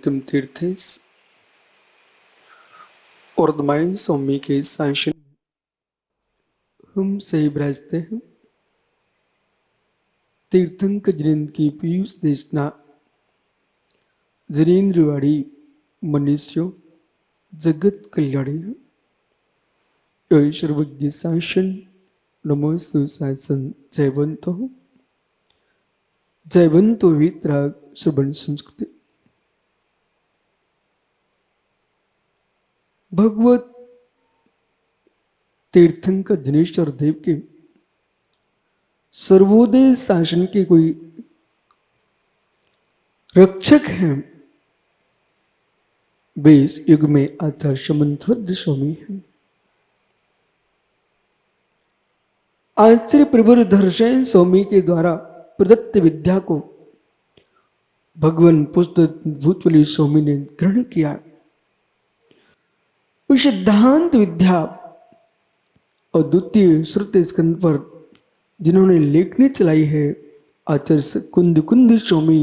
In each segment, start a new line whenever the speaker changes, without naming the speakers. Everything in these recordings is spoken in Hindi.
नित्यम तीर्थेस और दमाइन सौम्य के शासन हम सही ब्राजते हैं तीर्थंक जरिंद की पीयूष देशना जरीन्द्रवाड़ी मनुष्यों जगत कल्याणी सर्वज्ञ शासन नमोस्तु शासन जयवंतो वितराग श्रवण संस्कृति भगवत तीर्थंकर जनेश्वर देव के सर्वोदय शासन के कोई रक्षक हैं वे इस युग में आचार्य समंतरुद्र स्वामी हैं। आचार्य प्रभुर धर्षण स्वामी के द्वारा प्रदत्त विद्या को भगवान पुस्तक भूतवली स्वामी ने ग्रहण किया। उस सिद्धांत विद्या और द्वितीय श्रुति स्कंद पर जिन्होंने लेखनी चलाई है आचार्य कुंद कुंद स्वामी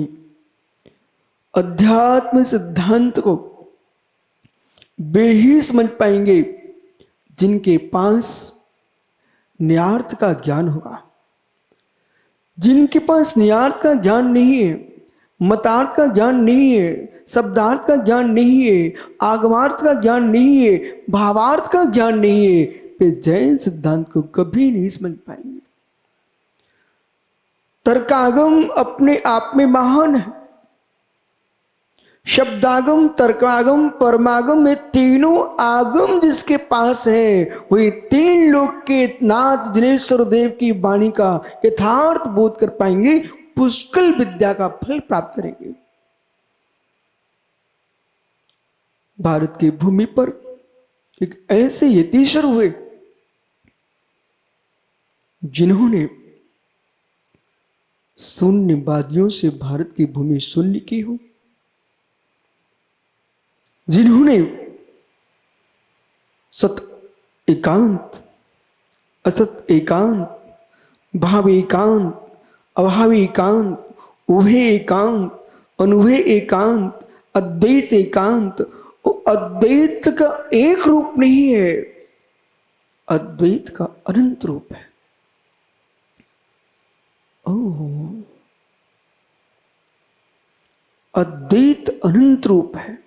अध्यात्म सिद्धांत को वे ही समझ पाएंगे जिनके पास न्यार्थ का ज्ञान होगा। जिनके पास न्यार्थ का ज्ञान नहीं है, मतार्थ का ज्ञान नहीं है, शब्दार्थ का ज्ञान नहीं है, आगमार्थ का ज्ञान नहीं है, भावार्थ का ज्ञान नहीं है, वे जैन सिद्धांत को कभी नहीं समझ पाएंगे। तर्कागम अपने आप में महान है। शब्दागम, तर्कागम, परमागम ये तीनों आगम जिसके पास है वही तीन लोक के नाथ जनेश्वर देव की वाणी का यथार्थ बोध कर पाएंगे, पुष्कल विद्या का फल प्राप्त करेंगे। भारत की भूमि पर एक ऐसे यतीश्वर हुए जिन्होंने शून्यवादियों से भारत की भूमि शून्य की हो, जिन्होंने सत एकांत, असत एकांत, भाव एकांत, अभाव एकांत, उभय एकांत, अनुभय एकांत, अद्वैत एकांत, अद्वैत का एक रूप नहीं है, अद्वैत का अनंत रूप है। अद्वैत अनंत रूप है।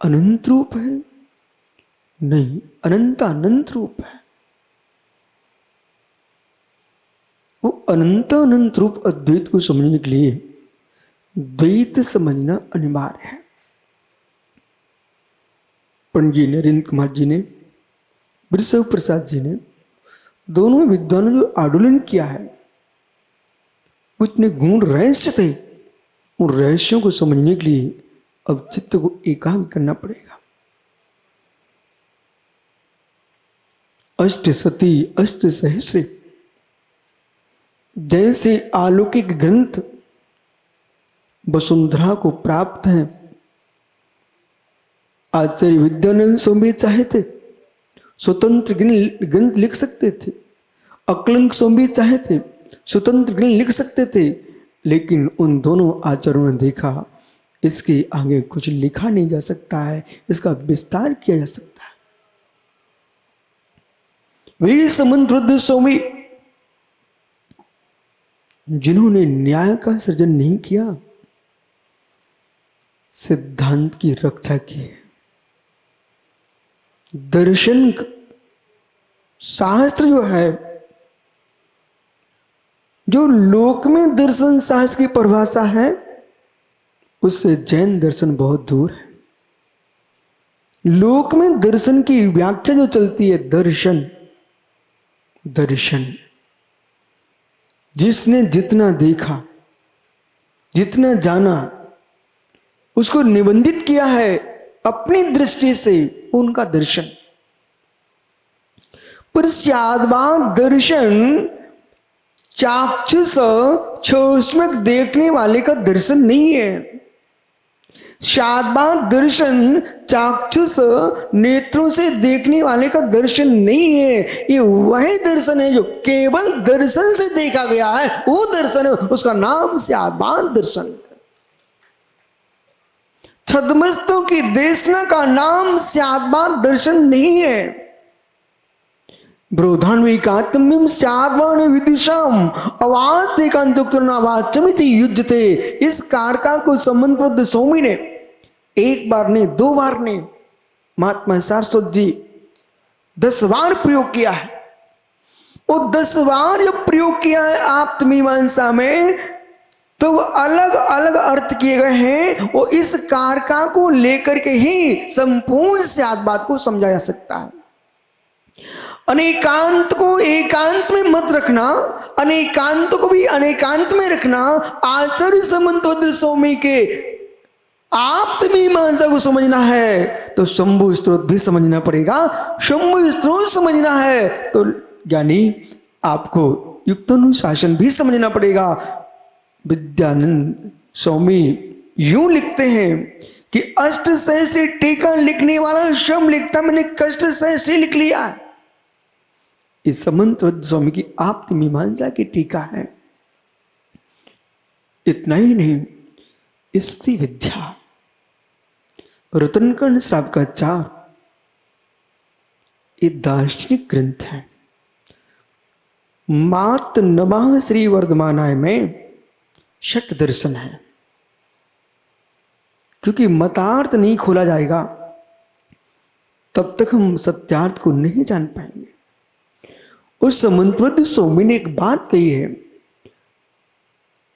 अनंत रूप है नहीं, अनंत अनंत रूप है। वो अनंत अनंत रूप अद्वैत को समझने के लिए द्वैत समझना अनिवार्य है। पंडित जी नरेंद्र कुमार जी ने, वृषभ प्रसाद जी ने, दोनों विद्वानों ने जो आंदोलन किया है वो इतने गूढ़ रहस्य थे। उन रहस्यों को समझने के लिए अब चित्त को एकांत करना पड़ेगा। अष्ट सती अष्ट सहस्र जैसे अलौकिक ग्रंथ वसुंधरा को प्राप्त हैं। आचार्य विद्यानंद स्वामी चाहे थे स्वतंत्र ग्रंथ लिख सकते थे, अकलंक स्वामी चाहे थे स्वतंत्र ग्रंथ लिख सकते थे, लेकिन उन दोनों आचार्यों ने देखा इसके आगे कुछ लिखा नहीं जा सकता है, इसका विस्तार किया जा सकता है। वीर समंतरुद्र स्वामी जिन्होंने न्याय का सृजन नहीं किया, सिद्धांत की रक्षा की है। दर्शन शास्त्र जो है, जो लोक में दर्शन शास्त्र की परिभाषा है, उससे जैन दर्शन बहुत दूर है। लोक में दर्शन की व्याख्या जो चलती है, दर्शन दर्शन, जिसने जितना देखा, जितना जाना, उसको निबंधित किया है अपनी दृष्टि से, उनका दर्शन। पर स्यादवान दर्शन चाक्षुष चक्षुष्मक देखने वाले का दर्शन नहीं है। शादबाद दर्शन चाक्षुष नेत्रों से देखने वाले का दर्शन नहीं है, ये वही दर्शन है जो केवल दर्शन से देखा गया है, वो दर्शन है, उसका नाम शादबाद दर्शन। छद्मस्तों की देशना का नाम शादबाद दर्शन नहीं है। ब्रोधान्विकात्म्यम स्याद्वान विदिशाम आवाज एकांतोक्तरणावाचमिति युज्यते। इस कारका को संबंध स्वामी ने एक बार ने, दो बार ने, महात्मा सारस्वत जी 10 बार प्रयोग किया है। वो 10 बार जब प्रयोग किया है आप्तमीमांसा में, तो अलग अलग अर्थ किए गए हैं। वो इस कारका को लेकर के ही संपूर्ण स्याद्बाद को समझा जा सकता है। अनेकांत को एकांत में मत रखना, अनेकांत को भी अनेकांत में रखना। आचार्य समंतभद्र स्वामी के आप्तमीमांसा को समझना है तो शंभु स्त्रोत भी समझना पड़ेगा। शंभु स्त्रोत समझना है तो यानी आपको युक्तानुशासन भी समझना पड़ेगा। विद्यानंद स्वामी यूं लिखते हैं कि अष्ट सहस्री टीका लिखने वाला शब्द लिखता, मैंने कष्ट सहस्री लिख लिया है। इस समंतभद्र स्वामी की आप्त मीमांसा की टीका है। इतना ही नहीं, स्त्री विद्या, रत्नकर्ण श्रावकाचार, ये दार्शनिक ग्रंथ है। मात नमः श्री वर्धमानाय में षट दर्शन है, क्योंकि मतार्थ नहीं खोला जाएगा तब तक हम सत्यार्थ को नहीं जान पाएंगे। उस समंतभद्र स्वामी ने एक बात कही है,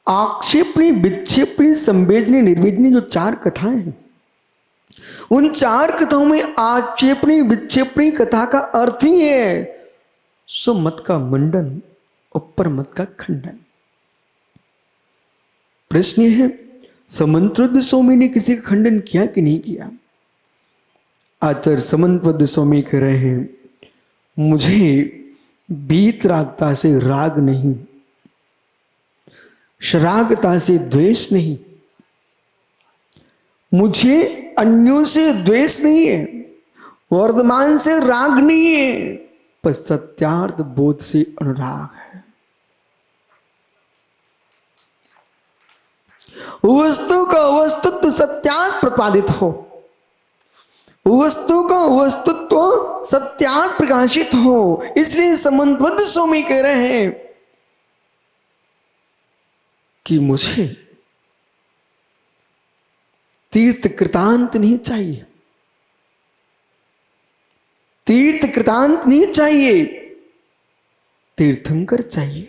आक्षेपणी विक्षेपणी संवेदनी निर्वेदनी जो 4 कथाएं हैं, उन 4 कथाओं में आक्षेपणी विक्षेपणी कथा का अर्थ ही है सुमत का मंडन और परमत का खंडन। प्रश्न है, समंतभद्र स्वामी ने किसी का खंडन किया कि नहीं किया? आचार्य समंतभद्र स्वामी कह रहे हैं, मुझे वीतरागता से राग नहीं, शरागता से द्वेष नहीं, मुझे अन्यों से द्वेष नहीं है, वर्धमान से राग नहीं है, पर सत्यार्थ बोध से अनुराग है। वस्तु का वस्तुत्व सत्यार्थ प्रतिपादित हो, वस्तु का वस्तुत्व सत्यार्थ प्रकाशित हो। इसलिए समंतभद्र स्वामी कह रहे हैं कि मुझे तीर्थ कृतांत नहीं चाहिए, तीर्थ कृतांत नहीं चाहिए, तीर्थंकर चाहिए।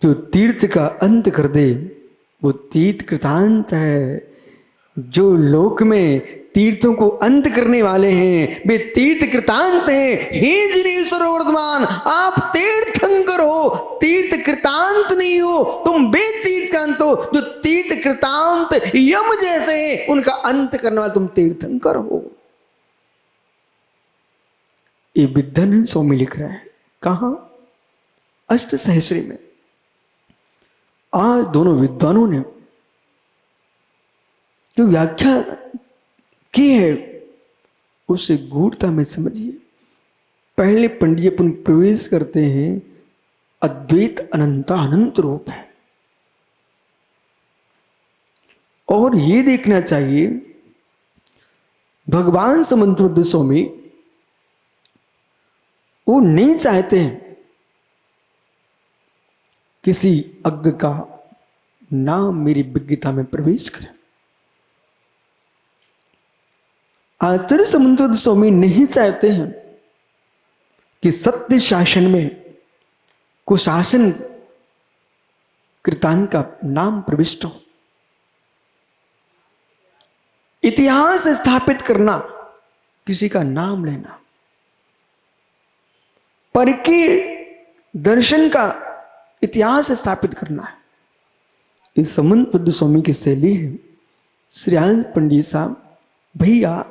जो तीर्थ का अंत कर दे वो तीर्थ कृतांत है। जो लोक में तीर्थों को अंत करने वाले हैं वे तीर्थ कृतांत हैं। हे जिनेश्वर वर्धमान, आप तीर्थंकर हो, तीर्थ कृतांत नहीं हो, तुम बे तीर्थकांत हो। जो तीर्थ कृतांत यम जैसे हैं उनका अंत करने वाले तुम तीर्थंकर हो। ये विद्यानंद स्वामी लिख रहे हैं। कहां? अष्ट सहस्री में। आज दोनों विद्वानों ने जो व्याख्या की है उसे गूढ़ता में समझिए। पहले पंडित अपन प्रवेश करते हैं, अद्वैत अनंता अनंत रूप है, और ये देखना चाहिए भगवान समंतभद्र स्वामी वो नहीं चाहते हैं किसी अज्ञ का नाम मेरी विज्ञता में प्रवेश करे। आचार्य समंतभद्र स्वामी नहीं चाहते हैं कि सत्य शासन में कुशासन कृतान का नाम प्रविष्ट हो। इतिहास स्थापित करना, किसी का नाम लेना, पर के दर्शन का इतिहास स्थापित करना है, इस समंतभद्र स्वामी की शैली है। श्रेयांश पंडित साहब भैया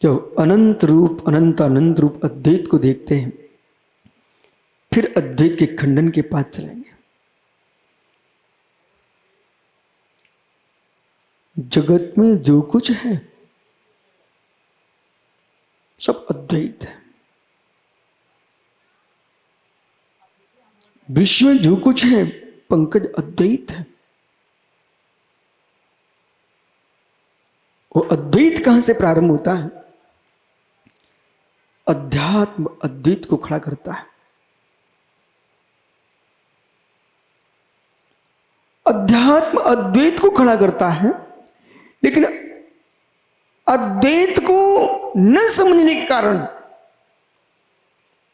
जो अनंत रूप अनंत अनंत रूप अद्वैत को देखते हैं, फिर अद्वैत के खंडन के पास चलेंगे। जगत में जो कुछ है सब अद्वैत है। विश्व में जो कुछ है पंकज अद्वैत है। वो अद्वैत कहां से प्रारंभ होता है? अध्यात्म अद्वैत को खड़ा करता है। अध्यात्म अद्वैत को खड़ा करता है, लेकिन अद्वैत को न समझने के कारण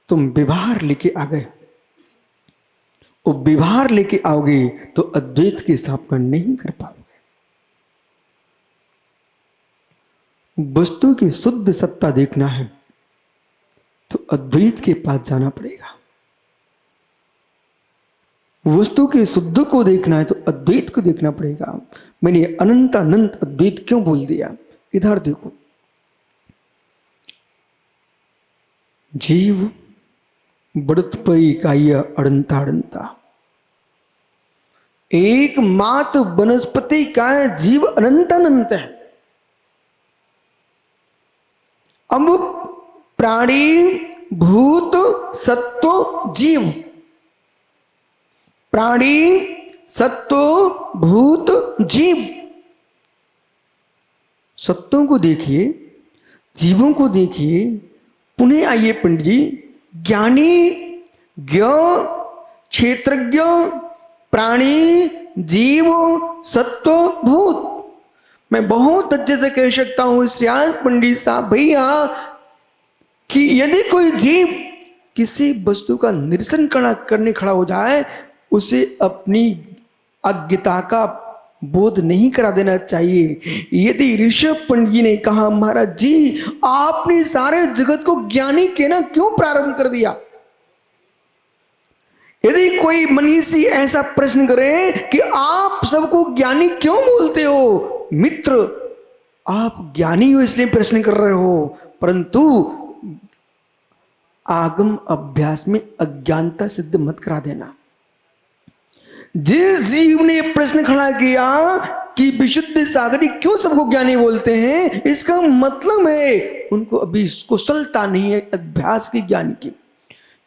तुम व्यवहार लेके आ गए। वो व्यवहार लेके आओगे तो अद्वैत की स्थापना नहीं कर पाओगे। वस्तु की शुद्ध सत्ता देखना है तो अद्वैत के पास जाना पड़ेगा। वस्तु के शुद्ध को देखना है तो अद्वैत को देखना पड़ेगा। मैंने अनंत अनंत अद्वैत क्यों बोल दिया? इधर देखो, जीव बढ़त पई काय अड़ंता अड़ंता, एक मात्र वनस्पति का जीव अनंत अनंत है। अब प्राणी भूत सत्व जीव, प्राणी सत्व भूत जीव, सत्वों को देखिए, जीवों को देखिए। पुनः आइए पंडित जी, ज्ञानी ज्ञ क्षेत्रज्ञ प्राणी जीव सत्व भूत। मैं बहुत अच्छे से कह सकता हूं श्रेयास पंडित साहब भैया कि यदि कोई जीव किसी वस्तु का निरसन करने खड़ा हो जाए, उसे अपनी अज्ञता का बोध नहीं करा देना चाहिए। यदि ऋषभ पंडित जी ने कहा महाराज जी आपने सारे जगत को ज्ञानी कहना क्यों प्रारंभ कर दिया? यदि कोई मनीषी ऐसा प्रश्न करे कि आप सबको ज्ञानी क्यों बोलते हो, मित्र आप ज्ञानी हो इसलिए प्रश्न कर रहे हो, परंतु आगम अभ्यास में अज्ञानता सिद्ध मत करा देना। जिस जीव ने प्रश्न खड़ा किया कि विशुद्ध सागरी क्यों सबको ज्ञानी बोलते हैं, इसका मतलब है उनको अभी कुशलता नहीं है अभ्यास की ज्ञान की,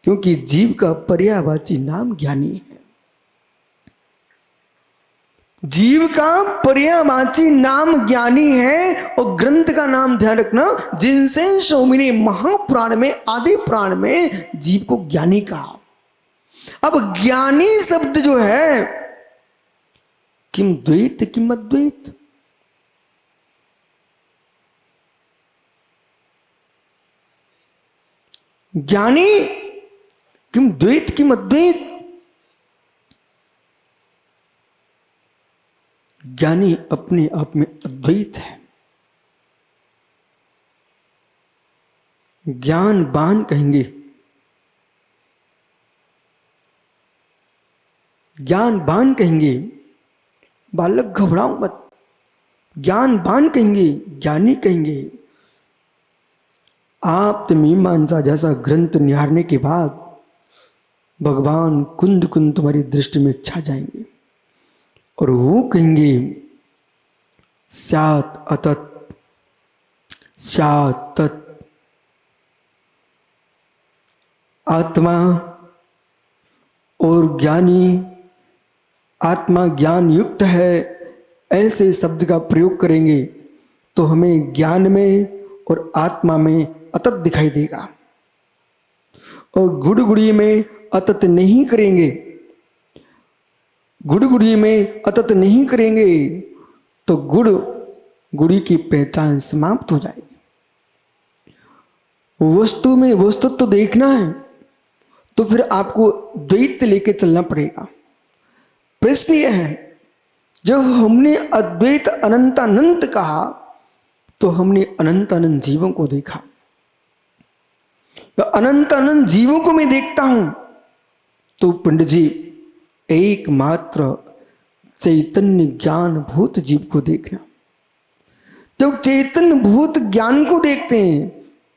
क्योंकि जीव का पर्यायवाची नाम ज्ञानी है। जीव का पर्यायवाची नाम ज्ञानी है। और ग्रंथ का नाम ध्यान रखना, जिनसे स्वामी ने महापुराण में आदि पुराण में जीव को ज्ञानी कहा। अब ज्ञानी शब्द जो है किम द्वैत किम अद्वैत, ज्ञानी किम द्वैत किम अद्वैत। ज्ञानी अपने आप में अद्वैत है। ज्ञानवान कहेंगे, ज्ञानवान कहेंगे, बालक घबराओ मत, ज्ञानवान कहेंगे, ज्ञानी कहेंगे। आप मीमांसा जैसा ग्रंथ निहारने के बाद भगवान कुंद कुंद तुम्हारी दृष्टि में छा जाएंगे और वो कहेंगे स्यात् अतत् स्यात् तत्। आत्मा और ज्ञानी, आत्मा ज्ञान युक्त है, ऐसे शब्द का प्रयोग करेंगे तो हमें ज्ञान में और आत्मा में अतत दिखाई देगा। और गुड़गुड़ी में अतत नहीं करेंगे, गुड़गुड़ी में अतत नहीं करेंगे तो गुड़ी की पहचान समाप्त हो जाएगी। वस्तु में वस्तुत्व तो देखना है तो फिर आपको द्वैत लेके चलना पड़ेगा। प्रश्न यह है, जब हमने अद्वैत अनंतानंत कहा तो हमने अनंत अनंत जीवों को देखा। अनंत अनंत जीवों को मैं देखता हूं तो पंडित जी एकमात्र चैतन्य ज्ञान भूत जीव को देखना। जब चैतन्य भूत ज्ञान को देखते हैं,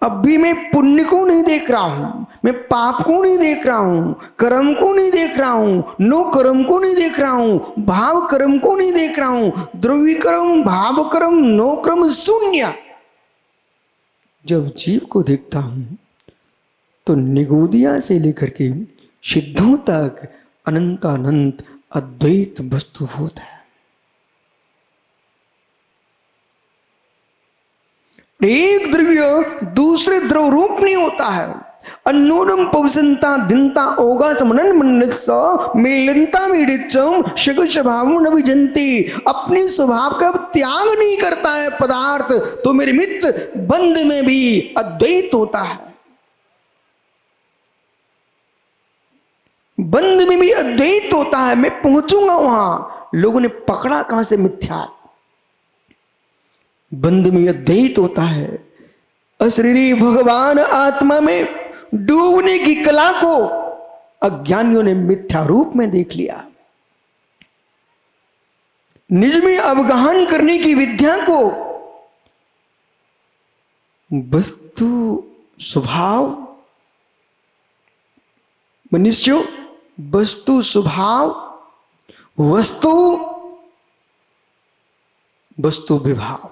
अब भी मैं पुण्य को नहीं देख रहा हूं, मैं पाप को नहीं देख रहा हूं, कर्म को नहीं देख रहा हूं, नो कर्म को नहीं देख रहा हूं, भाव कर्म को नहीं देख रहा हूं। ध्रुवीकर्म भाव कर्म नो कर्म शून्य। जब जीव को देखता हूं तो निगोदिया से लेकर के सिद्धों तक अनंतानंत अद्वैत वस्तुभूत है। एक द्रव्य दूसरे द्रव रूप नहीं होता है। अन्नोडम पवसंता दिनता ओगा समनन मनस मेलंता मेडिचम शग स्वभाव न विजंती। अपने स्वभाव का त्याग नहीं करता है पदार्थ, तो मेरे मित्र बंध में भी अद्वैत होता है, बंध में भी अद्वैत होता है। मैं पहुंचूंगा वहां। लोगों ने पकड़ा कहां से मिथ्या, बंध में अद्वैत होता है। अशरीरी भगवान आत्मा में डूबने की कला को अज्ञानियों ने मिथ्या रूप में देख लिया। निज में अवगाहन करने की विद्या को वस्तु स्वभाव, मनुष्यों वस्तु स्वभाव, वस्तु वस्तु विभाव,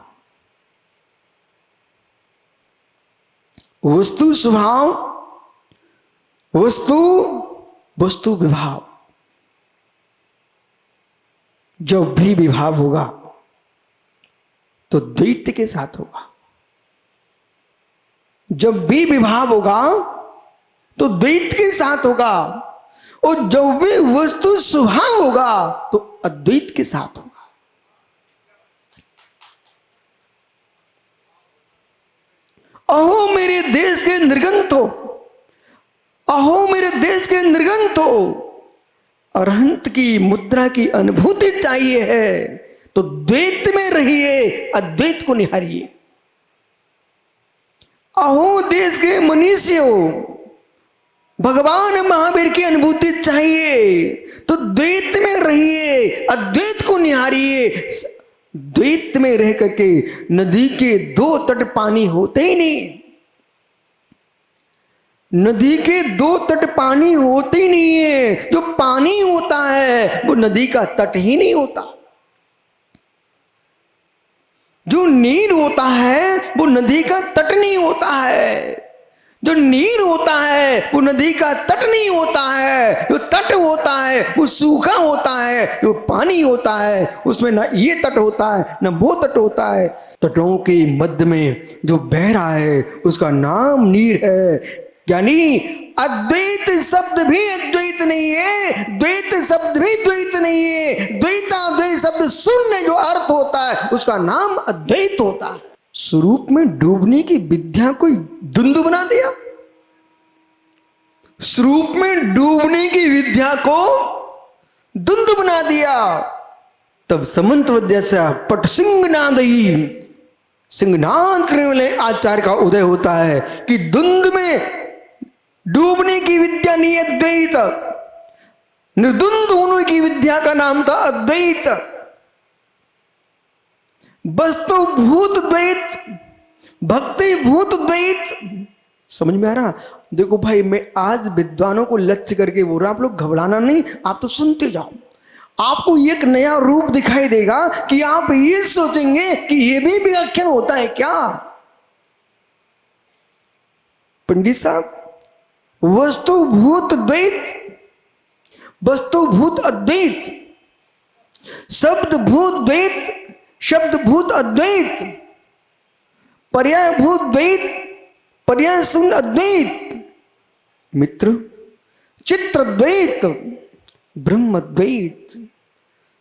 वस्तु स्वभाव, वस्तु वस्तु विभाव। जब भी विभाव होगा तो द्वैत के साथ होगा, जब भी विभाव होगा तो द्वैत के साथ होगा, और जब भी वस्तु स्वभाव होगा तो अद्वैत के साथ होगा। अहो मेरे देश के निर्गंत हो, अहो मेरे देश के निर्गंत हो। अरहंत की मुद्रा की अनुभूति चाहिए है तो द्वैत में रहिए, अद्वैत को निहारिए। अहो देश के मनुष्य हो, भगवान महावीर की अनुभूति चाहिए तो द्वैत में रहिए, अद्वैत को निहारिए। द्वैत में रह करके नदी के दो तट पानी होते ही नहीं, नदी के दो तट पानी होते ही नहीं है। जो पानी होता है वो नदी का तट ही नहीं होता, जो नीर होता है वो नदी का तट नहीं होता है, जो नीर होता है वो नदी का तट नहीं होता है, जो तट होता है वो सूखा होता है, जो पानी होता है उसमें ना ये तट होता है ना वो तट होता है। तटों के मध्य में जो बह रहा है उसका नाम नीर है। यानी अद्वैत शब्द भी अद्वैत नहीं है, द्वैत शब्द भी द्वैत नहीं है। द्वैताद्वैत शब्द शून्य जो अर्थ होता है उसका नाम अद्वैत होता है। स्वरूप में डूबने की विद्या कोई धुंधु बना दिया, स्वरूप में डूबने की विद्या को धुंधु बना दिया। तब समंत विद्या से पट सिंहनादई, सिंहनाद करने वाले आचार्य का उदय होता है कि धुंध में डूबने की विद्या नहीं अद्वैत, निर्धुंध होने की विद्या का नाम था अद्वैत। वस्तु भूत द्वैत, भक्ति भूत द्वैत। समझ में आ रहा? देखो भाई, मैं आज विद्वानों को लक्ष्य करके बोल रहा हूं, आप लोग घबराना नहीं, आप तो सुनते जाओ। आपको एक नया रूप दिखाई देगा कि आप ये सोचेंगे कि ये भी व्याख्यान होता है क्या। पंडित साहब, वस्तु भूत द्वैत, वस्तु भूत अद्वैत, शब्द भूत द्वैत, शब्द भूत अद्वैत, पर्याय भूत द्वैत, पर्याय शून्य अद्वैत। मित्र, चित्र द्वैत, ब्रह्म अद्वैत,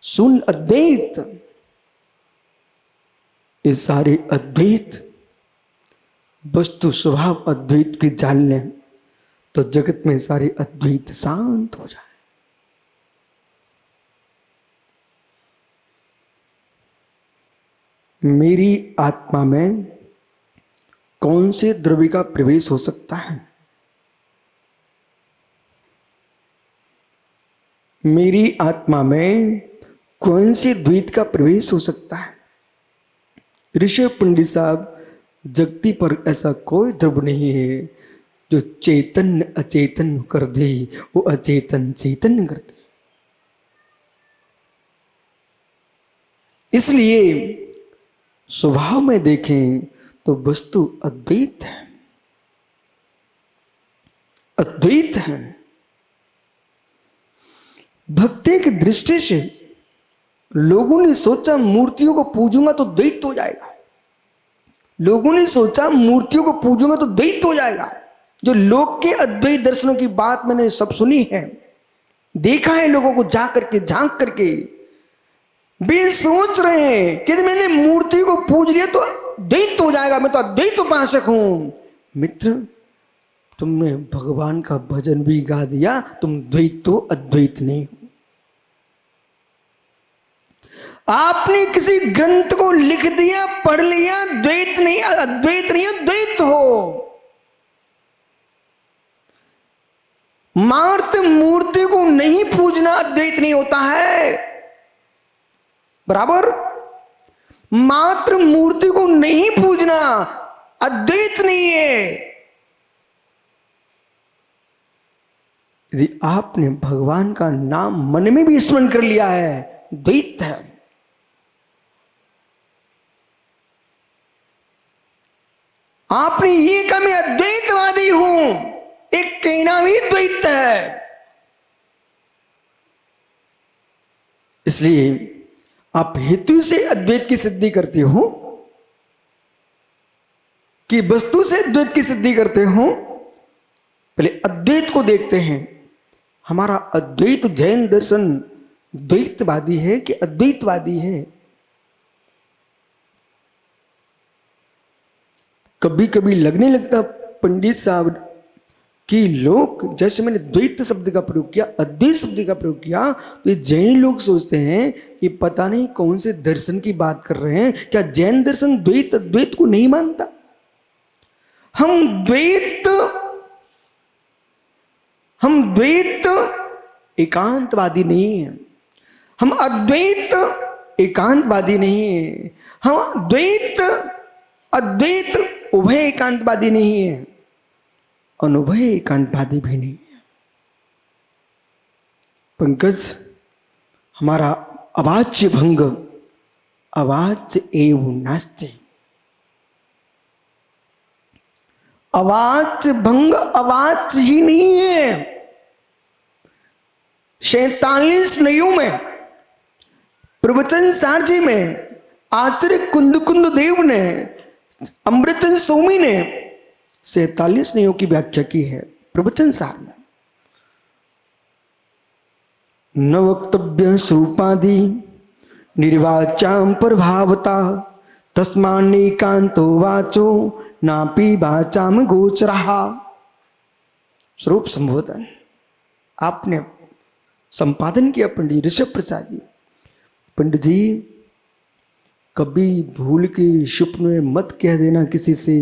शून्य अद्वैत, ये सारे अद्वैत वस्तु स्वभाव अद्वैत की जान लें तो जगत में सारे अद्वैत शांत हो जाए। मेरी आत्मा में कौन से द्रव्य का प्रवेश हो सकता है? मेरी आत्मा में कौन से द्वैत का प्रवेश हो सकता है? ऋषभ पंडित साहब जगती पर ऐसा कोई द्रव्य नहीं है जो चैतन्य अचेतन कर दे, वो अचेतन चैतन्य कर दे। इसलिए स्वभाव में देखें तो वस्तु अद्वैत है, अद्वैत है। भक्ति की दृष्टि से लोगों ने सोचा मूर्तियों को पूजूंगा तो द्वैत हो जाएगा, लोगों ने सोचा मूर्तियों को पूजूंगा तो द्वैत हो जाएगा। जो लोक के अद्वैत दर्शनों की बात मैंने सब सुनी है, देखा है लोगों को जा करके झांक करके, वे सोच रहे हैं कि मैंने मूर्ति को पूज लिया तो द्वैत हो जाएगा, मैं तो अद्वैत उपासक हूं। मित्र, तुमने भगवान का भजन भी गा दिया, तुम द्वैत तो अद्वैत नहीं हो। आपने किसी ग्रंथ को लिख दिया, पढ़ लिया, द्वैत नहीं, अद्वैत नहीं, द्वैत हो। मात्र मूर्ति को नहीं पूजना अद्वैत नहीं होता है, बराबर। मात्र मूर्ति को नहीं पूजना अद्वैत नहीं है। यदि आपने भगवान का नाम मन में भी स्मरण कर लिया है, द्वैत है। आपने ये कहा मैं अद्वैतवादी हूं, एक कहना भी द्वैत है। इसलिए आप हेतु से अद्वैत की सिद्धि करते हो कि वस्तु से अद्वैत की सिद्धि करते हो? पहले अद्वैत को देखते हैं। हमारा अद्वैत जैन दर्शन द्वैतवादी है कि अद्वैतवादी है? कभी कभी लगने लगता पंडित साहब कि लोग, जैसे मैंने द्वैत शब्द का प्रयोग किया, अद्वैत शब्द का प्रयोग किया, तो ये जैन लोग सोचते हैं कि पता नहीं कौन से दर्शन की बात कर रहे हैं। क्या जैन दर्शन द्वैत अद्वैत को नहीं मानता? हम द्वैत एकांतवादी नहीं है, हम अद्वैत एकांतवादी नहीं है, हम द्वैत अद्वैत उभय एकांतवादी नहीं है, अनुभय एकांतवादी भी नहीं है। पंकज, हमारा अवाच्य भंग अवाच्य एवं नास्ति, अवाच्य भंग अवाच्य ही नहीं है। 47 नयों में प्रवचन सारजी में आचार्य कुंद देव ने, अमृतचंद स्वामी ने 47 नयों की व्याख्या की है प्रवचन सार में। न वक्तव्य स्वरूपादि निर्वाचाम प्रभावता तस्मान्नेकांतो वाचो नापि वाचाम गोचरहा। स्वरूप संबोधन आपने संपादन किया पंडित ऋषभ प्रसाद जी। पंडित जी, कभी भूल के स्वप्न में मत कह देना किसी से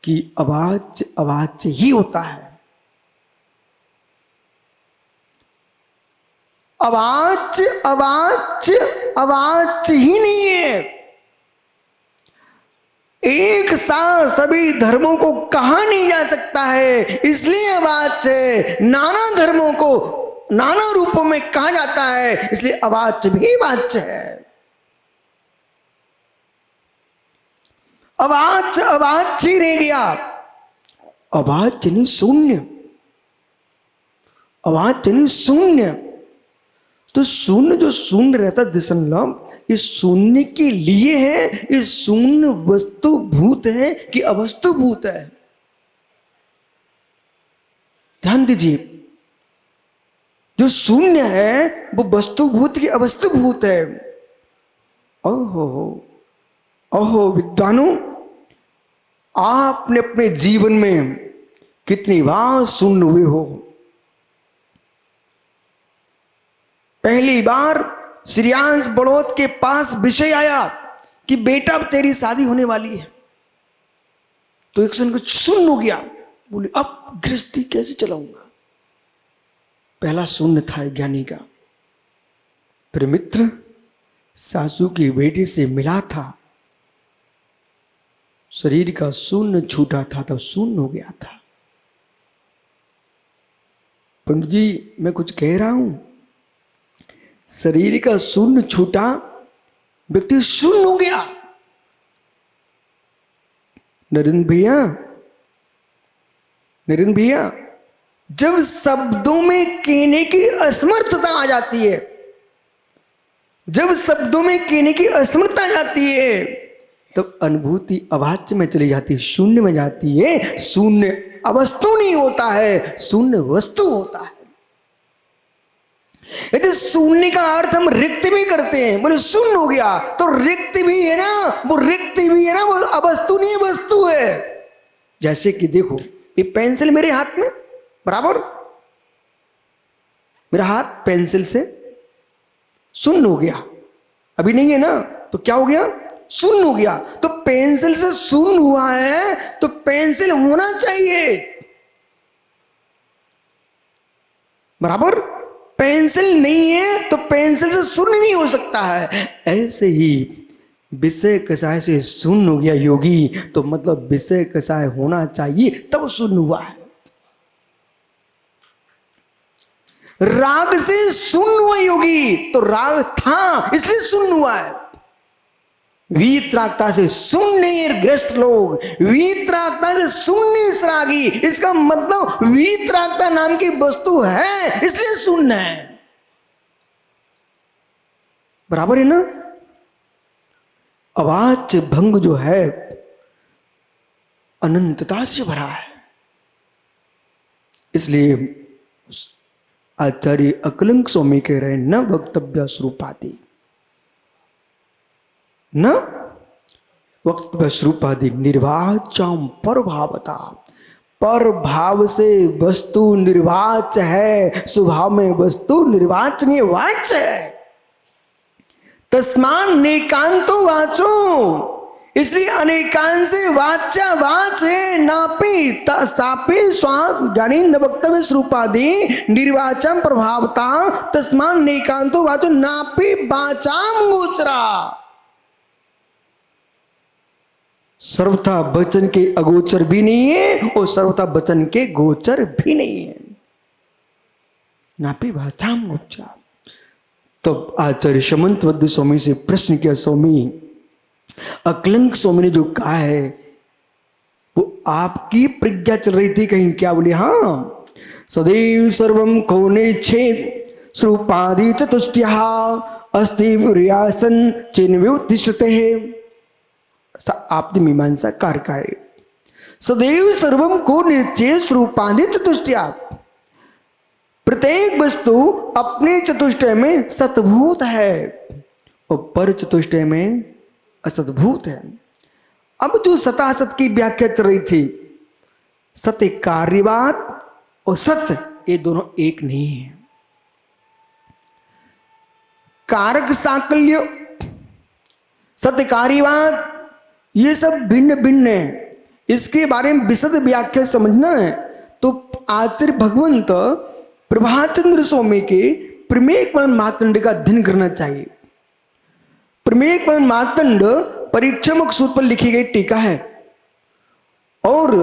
कि अवाच्य अवाच्य ही होता है। अवाच्य अवाच्य अवाच्य ही नहीं है। एक साथ सभी धर्मों को कहा नहीं जा सकता है, इसलिए अवाच्य है। नाना धर्मों को नाना रूपों में कहा जाता है, इसलिए अवाच्य भी वाच्य है। अवाच्य अवाच्य ही रह गया। अवाच्य नहीं शून्य, अवाच्य नहीं शून्य। तो शून्य जो शून्य रहता दिसंलभ, ये शून्य के लिए है, ये शून्य वस्तु भूत है कि अवस्तु भूत है? ध्यान दीजिए, जो शून्य है वो वस्तु भूत की अवस्तु भूत है। ओहो ओहो विद्वानों, आपने अपने जीवन में कितनी बार शून्य हुए हो। पहली बार श्रेयांश बड़ौत के पास विषय आया कि बेटा तेरी शादी होने वाली है, तो एक क्षण को शून्य हो गया। बोले अब गृहस्थी कैसे चलाऊंगा? पहला शून्य था ज्ञानी का। फिर मित्र सासू की बेटी से मिला था, शरीर का शून्य छूटा था तब शून्य हो गया था। पंडित जी मैं कुछ कह रहा हूं, शरीर का शून्य छूटा, व्यक्ति शून्य हो गया। नरेंद्र भैया, नरेंद्र भैया, जब शब्दों में कहने की असमर्थता आ जाती है, जब शब्दों में कहने की असमर्थता आ जाती है, तब अनुभूति अवाच्य में चली जाती है, शून्य में जाती है। शून्य अवस्तु नहीं होता है, शून्य वस्तु होता है। यदि शून्य का अर्थ हम रिक्त भी करते हैं, बोले शून्य हो गया, तो रिक्त भी है ना, वो रिक्त भी है ना, वो अवस्तु नहीं वस्तु है। जैसे कि देखो, ये पेंसिल मेरे हाथ में, बराबर, मेरा हाथ पेंसिल से शून्य हो गया, अभी नहीं है ना, तो क्या हो गया, शून्य हो गया। तो पेंसिल से शून्य हुआ है, तो पेंसिल होना चाहिए, बराबर। पेंसिल नहीं है तो पेंसिल से शून्य नहीं हो सकता है। ऐसे ही विषय कसाय से शून्य हो गया योगी, तो मतलब विषय कसाय होना चाहिए तब शून्य हुआ है। राग से शून्य हुआ योगी, तो राग था इसलिए शून्य हुआ है। वीतरागता से शून्य ग्रस्त लोग, वीतरागता से शून्य सरागी, इसका मतलब वीतरागता नाम की वस्तु है इसलिए शून्य है, बराबर है ना। अवाच्य भंग जो है अनंतता से भरा है, इसलिए आचार्य अकलंक स्वामी कह रहे न वक्तव्य स्वरूपादि, न वक्तव्य स्वरूपादि निर्वाचाम पर भावता। पर भाव से वस्तु निर्वाच है, स्वभाव में वस्तु निर्वाचनीय वाच्य है। तस्मान नेकांतो वाचो, इसलिए अनेकांत से वाचा वाच है। नापी तापी स्वाद यानी न वक्तव्य स्वरूपादि निर्वाचम प्रभावता तस्मान नेकांतो वाचो नापी वाचाम गोचरा। सर्वथा वचन के अगोचर भी नहीं है और सर्वथा वचन के गोचर भी नहीं है। नापी वाचाम गोचरा। तब आचार्य समंतवद्य स्वामी से प्रश्न किया, स्वामी अकलंक स्वामी ने जो कहा है वो आपकी प्रज्ञा चल रही थी कहीं क्या? बोले हाँ, सदैव सर्वम कोने छेद स्वरूपादि चतुष्टया अस्ति विर्यासन चिन्व्युत्तिष्ठते है। आपने मीमांसा कार का है, सदैव सर्वम कोने छेद स्वरूपादि चतुष्टया, प्रत्येक वस्तु अपने चतुष्टय में सतभूत है और पर चतुष्टय में असतभूत है। अब जो सतासत की व्याख्या चल रही थी, सत्य कार्यवाद और सत्य ये दोनों एक नहीं है। कारक साकल्य सत्य कार्यवाद ये सब भिन्न भिन्न है। इसके बारे में विशद व्याख्या समझना है तो आचार्य भगवंत प्रभाचंद्र स्वामी के प्रमेय मार्तंड का अध्ययन करना चाहिए। प्रमेय मार्तंड परीक्षा मुख सूत्र पर लिखी गई टीका है और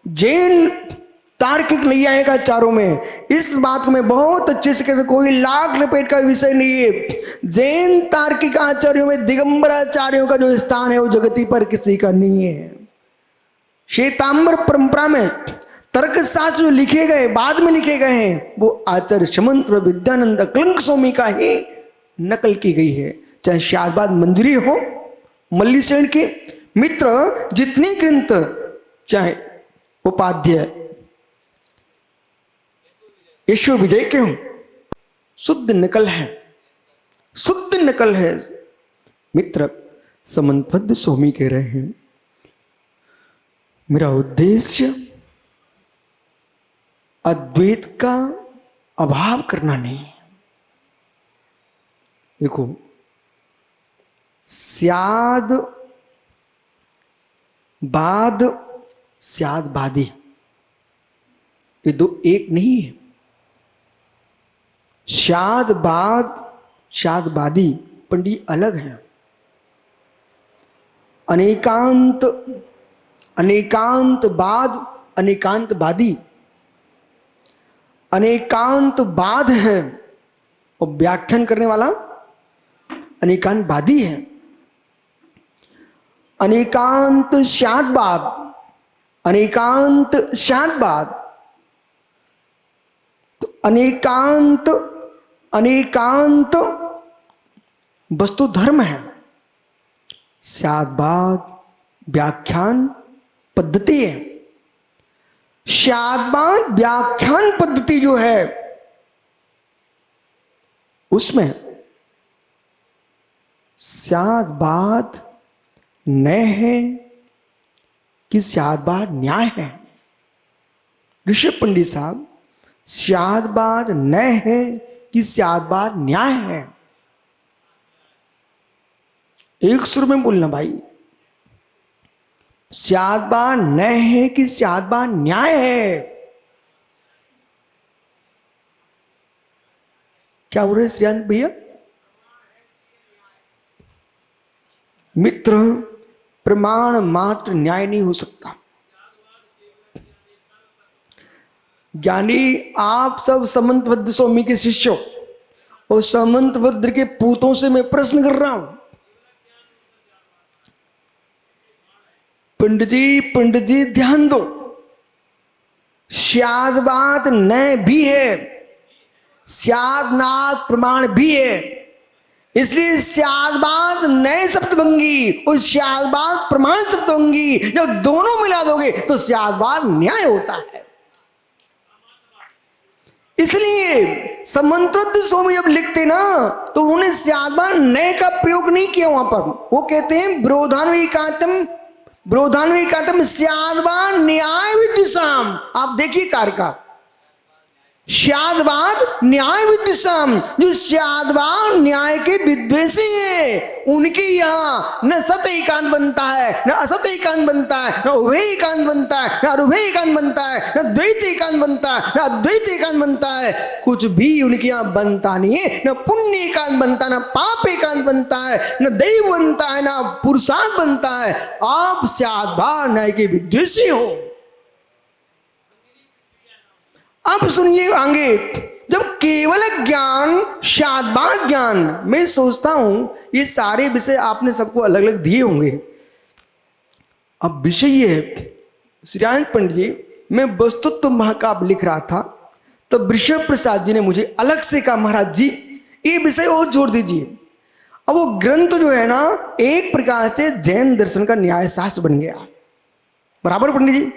जैन तार्किक नैयायिक आचार्यों में इस बात को मैं बहुत अच्छे से कह, कोई लाख लपेट का विषय नहीं है। जैन तार्किक आचार्यों में दिगंबर आचार्यों का जो स्थान है वो जगती पर किसी का नहीं है। श्वेतांबर परंपरा में तर्क शास्त्र जो लिखे गए बाद में लिखे गए हैं वो आचार्य समंत विद्यानंद अकलंक स्वामी का ही नकल की गई है। चाहे शाहबाद मंजरी हो, मल्लीसेन के मित्र जितने ग्रंथ, चाहे उपाध्याय यशो विजय के हों, शुद्ध नकल है, शुद्ध नकल है। मित्र समंतपद स्वामी कह रहे हैं मेरा उद्देश्य अद्वैत का अभाव करना नहीं है। देखो स्याद बाद स्यादवादी ये दो एक नहीं है। शादबाद शादवादी पंडित अलग हैं। अनेकांत अनेकांतवाद, अनेकांतवादी, अनेकांतवाद है और व्याख्यान करने वाला अनेकांतवादी है। अनेकांत शादवाद, अनेकांत शादवाद, तो अनेकांत, अनेकांत वस्तु धर्म है। शादवाद व्याख्यान पद्धति है। शादवाद व्याख्यान पद्धति जो है उसमें शादवाद न्याय है कि शादवाद न्याय है? ऋषभ पंडित साहब, शादवाद न्याय है कि शादवाद न्याय है? एक सुर में बोलना भाई। शादवाद न्याय है कि शादवाद न्याय है? क्या बोल रहे श्रीकांत भैया? मित्र, प्रमाण मात्र न्याय नहीं हो सकता। ज्ञानी आप सब समंतभद्र स्वामी के शिष्य और समंतभद्र के पूतों से मैं प्रश्न कर रहा हूं। पंडित जी ध्यान दो। शादवाद न्याय भी है, शादनाथ प्रमाण भी है। इसलिए शादवाद न्याय शब्दभंगी और शादवाद प्रमाण शब्दभंगी जब दोनों मिला दोगे तो शादवाद न्याय होता है। इसलिए समंतभद्र स्वामी जब लिखते ना तो उन्होंने शादवाद न्याय का प्रयोग नहीं किया वहां पर। वो कहते हैं ब्रोधान्विकातम, ब्रोधान्विकातम शादवाद न्याय विद्युषाम। आप देखिए कार्य का, शादवाद न्याय विद्युषाम, जो शादवाद न्याय के विद्वेषी है उनके यहाँ न सत एकांत बनता है, न असत एकांत बनता है, न उभय एकांत बनता है, न अरुभय एकांत बनता है, न द्वैत एकांत बनता है, न अद्वैत एकांत बनता है। कुछ भी उनके यहाँ बनता नहीं है। न पुण्य एकांत बनता है, न पाप एकांत बनता है, न दैव बनता है, न पुरुषार्थ बनता है। आप शादवाद न्याय के विद्वेषी हो। अब सुनिए आगे, जब केवल ज्ञान, शादवाद ज्ञान, मैं सोचता हूं ये सारे विषय आपने सबको अलग अलग दिए होंगे। अब विषय ये है, श्रीराम पंडित जी, मैं वस्तुत्व महाकाव्य लिख रहा था तब ऋषभ प्रसाद जी ने मुझे अलग से कहा, महाराज जी ये विषय और जोड़ दीजिए। अब वो ग्रंथ जो है ना एक प्रकार से जैन दर्शन का न्याय शास्त्र बन गया। बराबर पंडित जी?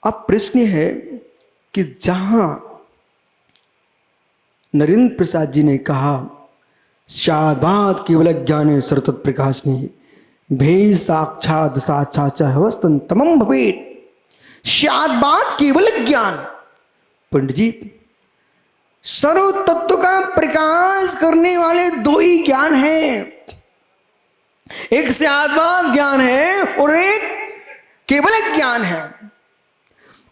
अब प्रश्न है कि जहां नरेंद्र प्रसाद जी ने कहा शादवाद केवल ज्ञाने सरतत् प्रकाशने भे साक्षात साक्षात हवस्तन तमम भवेत्। शादवाद केवल ज्ञान। पंडित जी, सर्व तत्व का प्रकाश करने वाले दो ही ज्ञान हैं, एक शादवाद ज्ञान है और एक केवल ज्ञान है।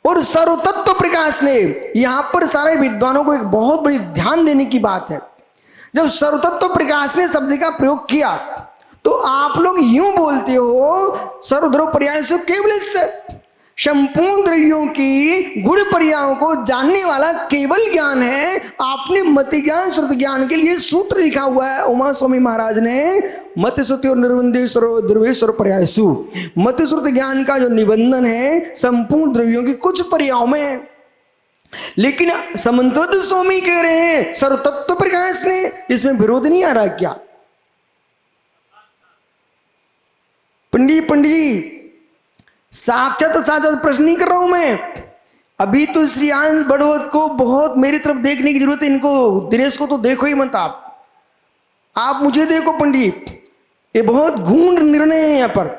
और सर्वतत्व प्रकाश ने, यहां पर सारे विद्वानों को एक बहुत बड़ी ध्यान देने की बात है। जब सर्वतत्व प्रकाश ने शब्द का प्रयोग किया तो आप लोग यूं बोलते हो सर्वद्रव्य पर्याय से केवल संपूर्ण द्रव्यों की गुण पर्यायों को जानने वाला केवल ज्ञान है। आपने मति ज्ञान श्रुति ज्ञान के लिए सूत्र लिखा हुआ है उमा स्वामी महाराज ने, मति श्रुति और निर्बंधे सर्वद्रव्येश्वर पर्यायसु। मति श्रुति ज्ञान का जो निबंधन है संपूर्ण द्रव्यों की कुछ पर्यायों में है। लेकिन समंतभद्र स्वामी कह रहे हैं सर्वतत्व प्रकाश ने, इसमें विरोध नहीं आ रहा क्या? पंडित जी साक्षात साक्षात प्रश्न नहीं कर रहा हूं मैं। अभी तो श्रीयांश बड़वत को बहुत मेरी तरफ देखने की जरूरत है। इनको दिनेश को तो देखो ही मत आप मुझे देखो पंडित, ये बहुत गूढ़ निर्णय है यहाँ पर।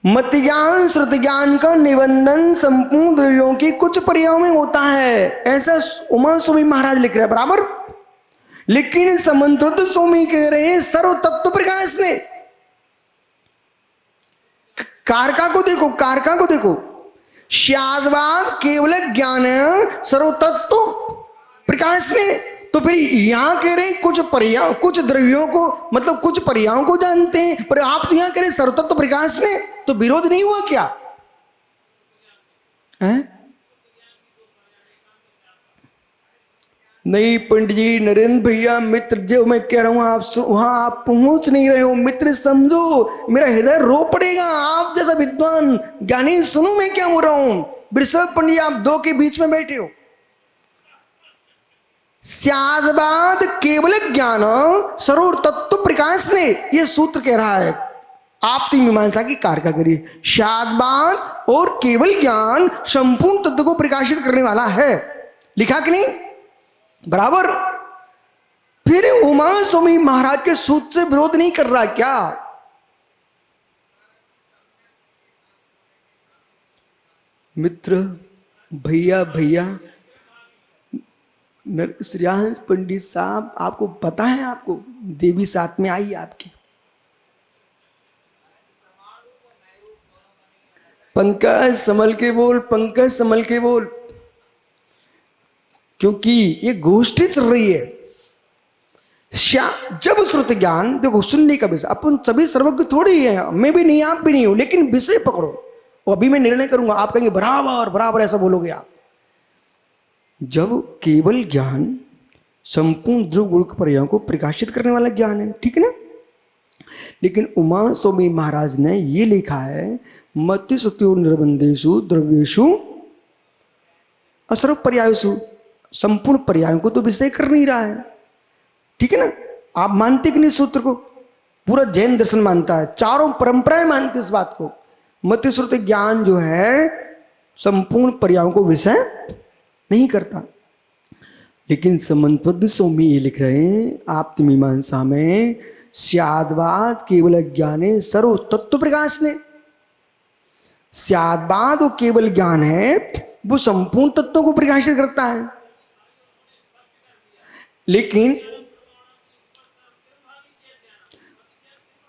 मत ज्ञान श्रुति ज्ञान का निबंधन संपूर्ण द्रव्यों की कुछ पर्यायों में होता है, ऐसा उमा स्वामी महाराज लिख रहे हैं। बराबर? लेकिन समंतभद्र स्वामी कह रहे हैं सर्व तत्व प्रकाश ने। कारका को देखो, कारका को देखो, शादवाद केवल ज्ञान है सर्वतत्व प्रकाश में। तो फिर यहां कह रहे हैं कुछ द्रव्यों को, मतलब कुछ पर्यायों को जानते हैं, पर आप तो यहां कह रहे सर्वतत्व प्रकाश में, तो विरोध नहीं हुआ क्या है? नहीं पंडित जी, नरेंद्र भैया, मित्र, जो मैं कह रहा हूं आप वहां आप पहुंच नहीं रहे हो मित्र, समझो, मेरा हृदय रो पड़ेगा। आप जैसा विद्वान ज्ञानी सुनो मैं क्या हो रहा हूं। वृषभ पंडित, आप दो के बीच में बैठे हो। स्यादबाद केवल ज्ञान सरोवर तत्व प्रकाश ने, यह सूत्र कह रहा है। आप तीन मीमांसा की कारका करिए। स्यादबाद और केवल ज्ञान संपूर्ण तत्व को प्रकाशित करने वाला है, लिखा कि नहीं? बराबर। फिर उमा स्वामी महाराज के सूत्र से विरोध नहीं कर रहा क्या? मित्र, भैया श्रेयांश पंडित साहब, आपको पता है, आपको देवी साथ में आई आपकी। पंकज संभल के बोल, पंकज संभल के बोल, क्योंकि ये गोष्ठी चल रही है। जब श्रुत ज्ञान, देखो सुनने का विषय, अपन सभी सर्वज्ञ थोड़ी ही है, मैं भी नहीं, आप भी नहीं हो, लेकिन विषय पकड़ो। और अभी मैं निर्णय करूंगा, आप कहेंगे बराबर बराबर ऐसा बोलोगे आप। जब केवल ज्ञान संपूर्ण ध्रुव गुण पर्यायों को प्रकाशित करने वाला ज्ञान है, ठीक है ना? लेकिन उमा स्वामी महाराज ने ये लिखा है, मति सत्यो निर्बंधेषु द्रव्येषु असर्व पर्यायेषु, संपूर्ण पर्यायों को तो विषय कर नहीं रहा है, ठीक है ना? आप मानते कि नहीं सूत्र को? पूरा जैन दर्शन मानता है, चारों परंपराएं मानती इस बात को। मति श्रुति ज्ञान जो है संपूर्ण पर्यायों को विषय नहीं करता। लेकिन समन्वद स्वामी ये लिख रहे हैं आप मीमांसा में, स्यादवाद केवल ज्ञाने सर्व तत्व प्रकाश ने। स्यादवाद वो केवल ज्ञान है, वो संपूर्ण तत्वों को प्रकाशित करता है। लेकिन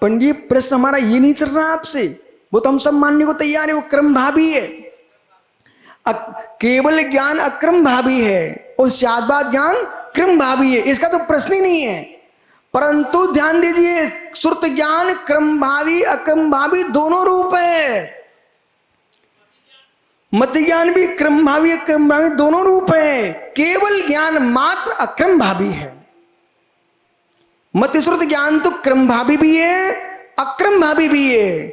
पंडित, प्रश्न हमारा ये नहीं चल रहा आपसे, वो तो हम सब मानने को तैयार है, वो क्रम भावी है। केवल ज्ञान अक्रम भावी है और स्यादवाद ज्ञान क्रम भावी है, इसका तो प्रश्न ही नहीं है। परंतु ध्यान दीजिए, श्रुत ज्ञान क्रम भावी अक्रम भावी दोनों रूप है। मत ज्ञान भी क्रम भावी अक्रम भावी दोनों रूप है, केवल ज्ञान मात्र अक्रम भावी है। मत श्रुत ज्ञान तो क्रम भावी भी है अक्रम भावी भी है,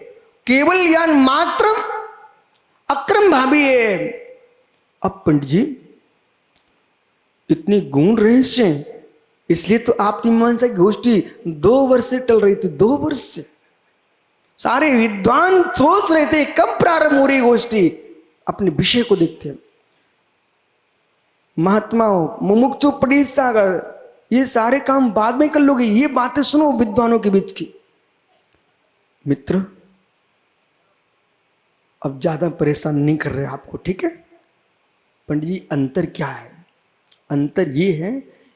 केवल ज्ञान मात्र अक्रम भावी है। अब पंडित जी, इतनी गूढ़ रहस्य, इसलिए तो आपकी मीमांसा की गोष्ठी 2 वर्ष से टल रही थी। 2 वर्ष से सारे विद्वान सोच रहे थे कब प्रारंभ हो रही गोष्ठी। अपने विषय को देखते, महात्माओं, मुमुक्षु, पंडित सागर, ये सारे काम बाद में कर लोगे, ये बातें सुनो विद्वानों के बीच की। मित्र, अब ज्यादा परेशान नहीं कर रहे आपको, ठीक है? पंडित जी, अंतर क्या है? अंतर ये है,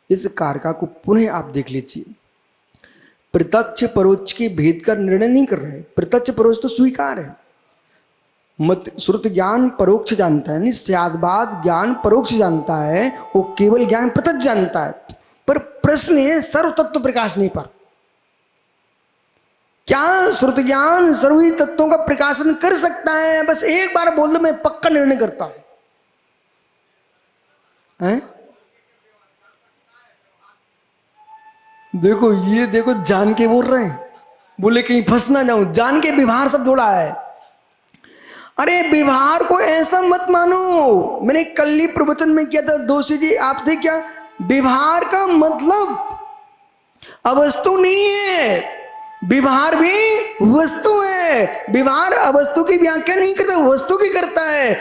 इस कारका को पुनः आप देख लीजिए। प्रत्यक्ष परोक्ष के भेद का निर्णय नहीं कर रहे। प्रत्यक्ष परोक्ष तो स्वीकार है, मत श्रुत ज्ञान परोक्ष जानता है, नहीं स्यादवाद ज्ञान परोक्ष जानता है, वो केवल ज्ञान प्रत्यक्ष जानता है। पर प्रश्न है सर्व तत्व प्रकाश नहीं पर, क्या श्रुत ज्ञान सर्वी तत्वों का प्रकाशन कर सकता है? बस एक बार बोल दो, मैं पक्का निर्णय करता हूं। देखो, ये देखो, जान के बोल रहे हैं, बोले कहीं फंस ना जाऊं, जान के व्यवहार सब जोड़ा है। अरे व्यवहार को ऐसा मत मानो, मैंने कल ही प्रवचन में किया था, दोषी जी आप थे क्या? व्यवहार का मतलब अवस्तु नहीं है, व्यवहार भी वस्तु है। व्यवहार अवस्तु की व्याख्या नहीं करता, वस्तु की करता है।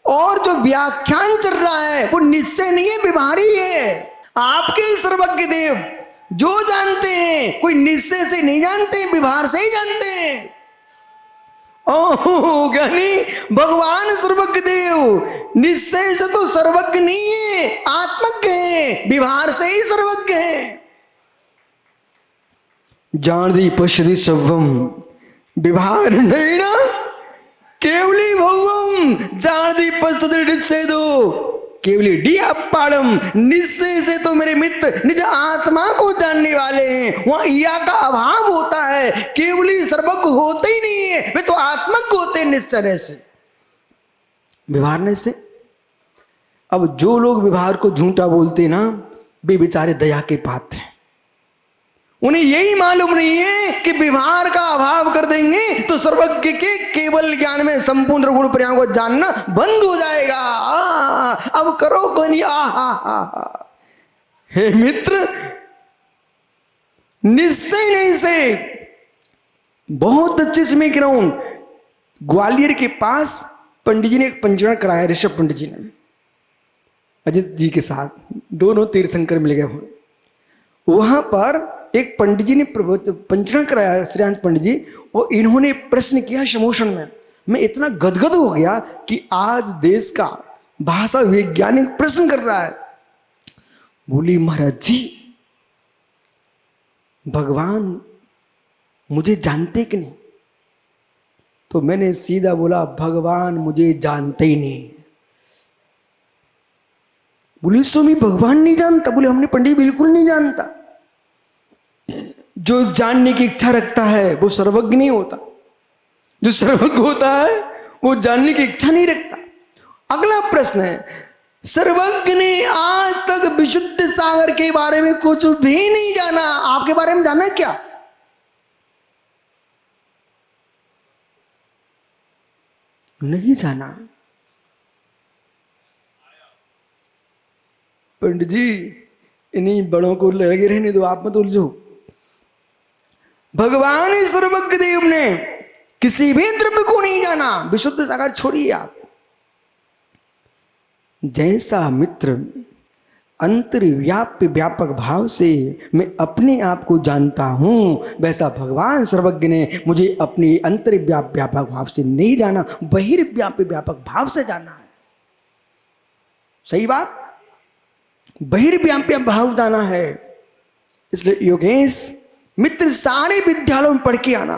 और जो व्याख्यान चल रहा है वो निश्चय नहीं है, व्यवहार ही है। आपके सर्वज्ञ देव जो जानते हैं, कोई निश्चय से नहीं जानते, व्यवहार से ही जानते हैं। ओह ज्ञानी भगवान सर्वज्ञ देव निश्चय से तो सर्वज्ञ नहीं है, आत्मज्ञ है, व्यवहार से ही सर्वज्ञ है। जानी पश्यति सर्वम व्यवहार नहीं ना केवली भवम, जानी पश्यति निश्चय दो केवली डी अपाड़म, निश्चय से तो मेरे मित्र निज आत्मा को जानने वाले हैं। वहां या का अभाव होता है, केवली सर्वज्ञ होते ही नहीं है, वे तो आत्मज्ञ होते हैं निश्चय से, व्यवहारने से। अब जो लोग व्यवहार को झूठा बोलते ना, वे बेचारे दया के पात्र हैं। उन्हें यही मालूम नहीं है कि व्यवहार का अभाव कर देंगे तो सर्वज्ञ के केवल ज्ञान में संपूर्ण गुण पर्यायों को जानना बंद हो जाएगा। अब करो कोई हे मित्र, निश्चय नहीं से बहुत अच्छे से मैं कह रहा हूं। ग्वालियर के पास पंडित जी ने एक पंजीकरण कराया, ऋषभ पंडित जी ने अजित जी के साथ, दोनों तीर्थंकर मिल गए हुए। वहां पर एक पंडित जी ने पंजीकरण कराया, श्रीकांत पंडित जी, और इन्होंने प्रश्न किया समोशन में। मैं इतना गदगद हो गया कि आज देश का भाषा वैज्ञानिक प्रश्न कर रहा है। बोली महाराज जी, भगवान मुझे जानते कि नहीं? तो मैंने सीधा बोला, भगवान मुझे जानते ही नहीं। बोले स्वामी भगवान नहीं जानता? बोले हमने पंडित बिल्कुल नहीं जानता। जो जानने की इच्छा रखता है वो सर्वज्ञ नहीं होता, जो सर्वज्ञ होता है वो जानने की इच्छा नहीं रखता। अगला प्रश्न है, सर्वज्ञ ने आज तक विशुद्ध सागर के बारे में कुछ भी नहीं जाना, आपके बारे में जाना क्या? नहीं जाना। पंडित जी इन्हीं बड़ों को लगे रहने दो, आप मत उलझो। भगवान सर्वज्ञ देव ने किसी भी द्रव्य को नहीं जाना, विशुद्ध सागर छोड़िए आप। जैसा मित्र अंतर्व्याप्य व्यापक भाव से मैं अपने आप को जानता हूं, वैसा भगवान सर्वज्ञ ने मुझे अपने अंतर्व्याप्य व्यापक भाव से नहीं जाना, बहिर्व्याप्य व्यापक भाव से जाना है। सही बात, बहिर्व्याप्य भाव जाना है। इसलिए योगेश मित्र सारे विद्यालयों में पढ़ के आना।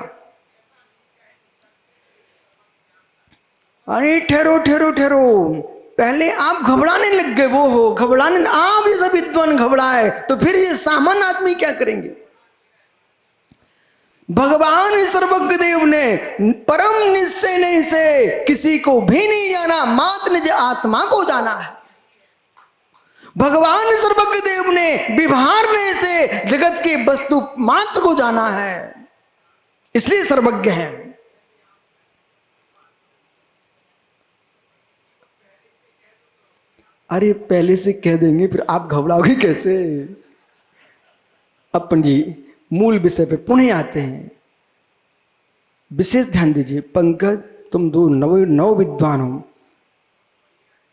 अरे ठहरो ठहरो ठहरो, पहले आप घबराने लग गए। वो हो घबराने, आप जैसा विद्वान घबराए तो फिर ये सामान्य आदमी क्या करेंगे? भगवान सर्वज्ञ देव ने परम निश्चय नहीं से किसी को भी नहीं जाना, मात्र निज आत्मा को जाना है। भगवान सर्वज्ञ देव ने विभारने से जगत के वस्तु मात्र को जाना है, इसलिए सर्वज्ञ हैं। अरे पहले से कह देंगे फिर आप घबराओगे कैसे? अपन जी मूल विषय पे पुनः आते हैं। विशेष ध्यान दीजिए पंकज, तुम दो नव विद्वान हो,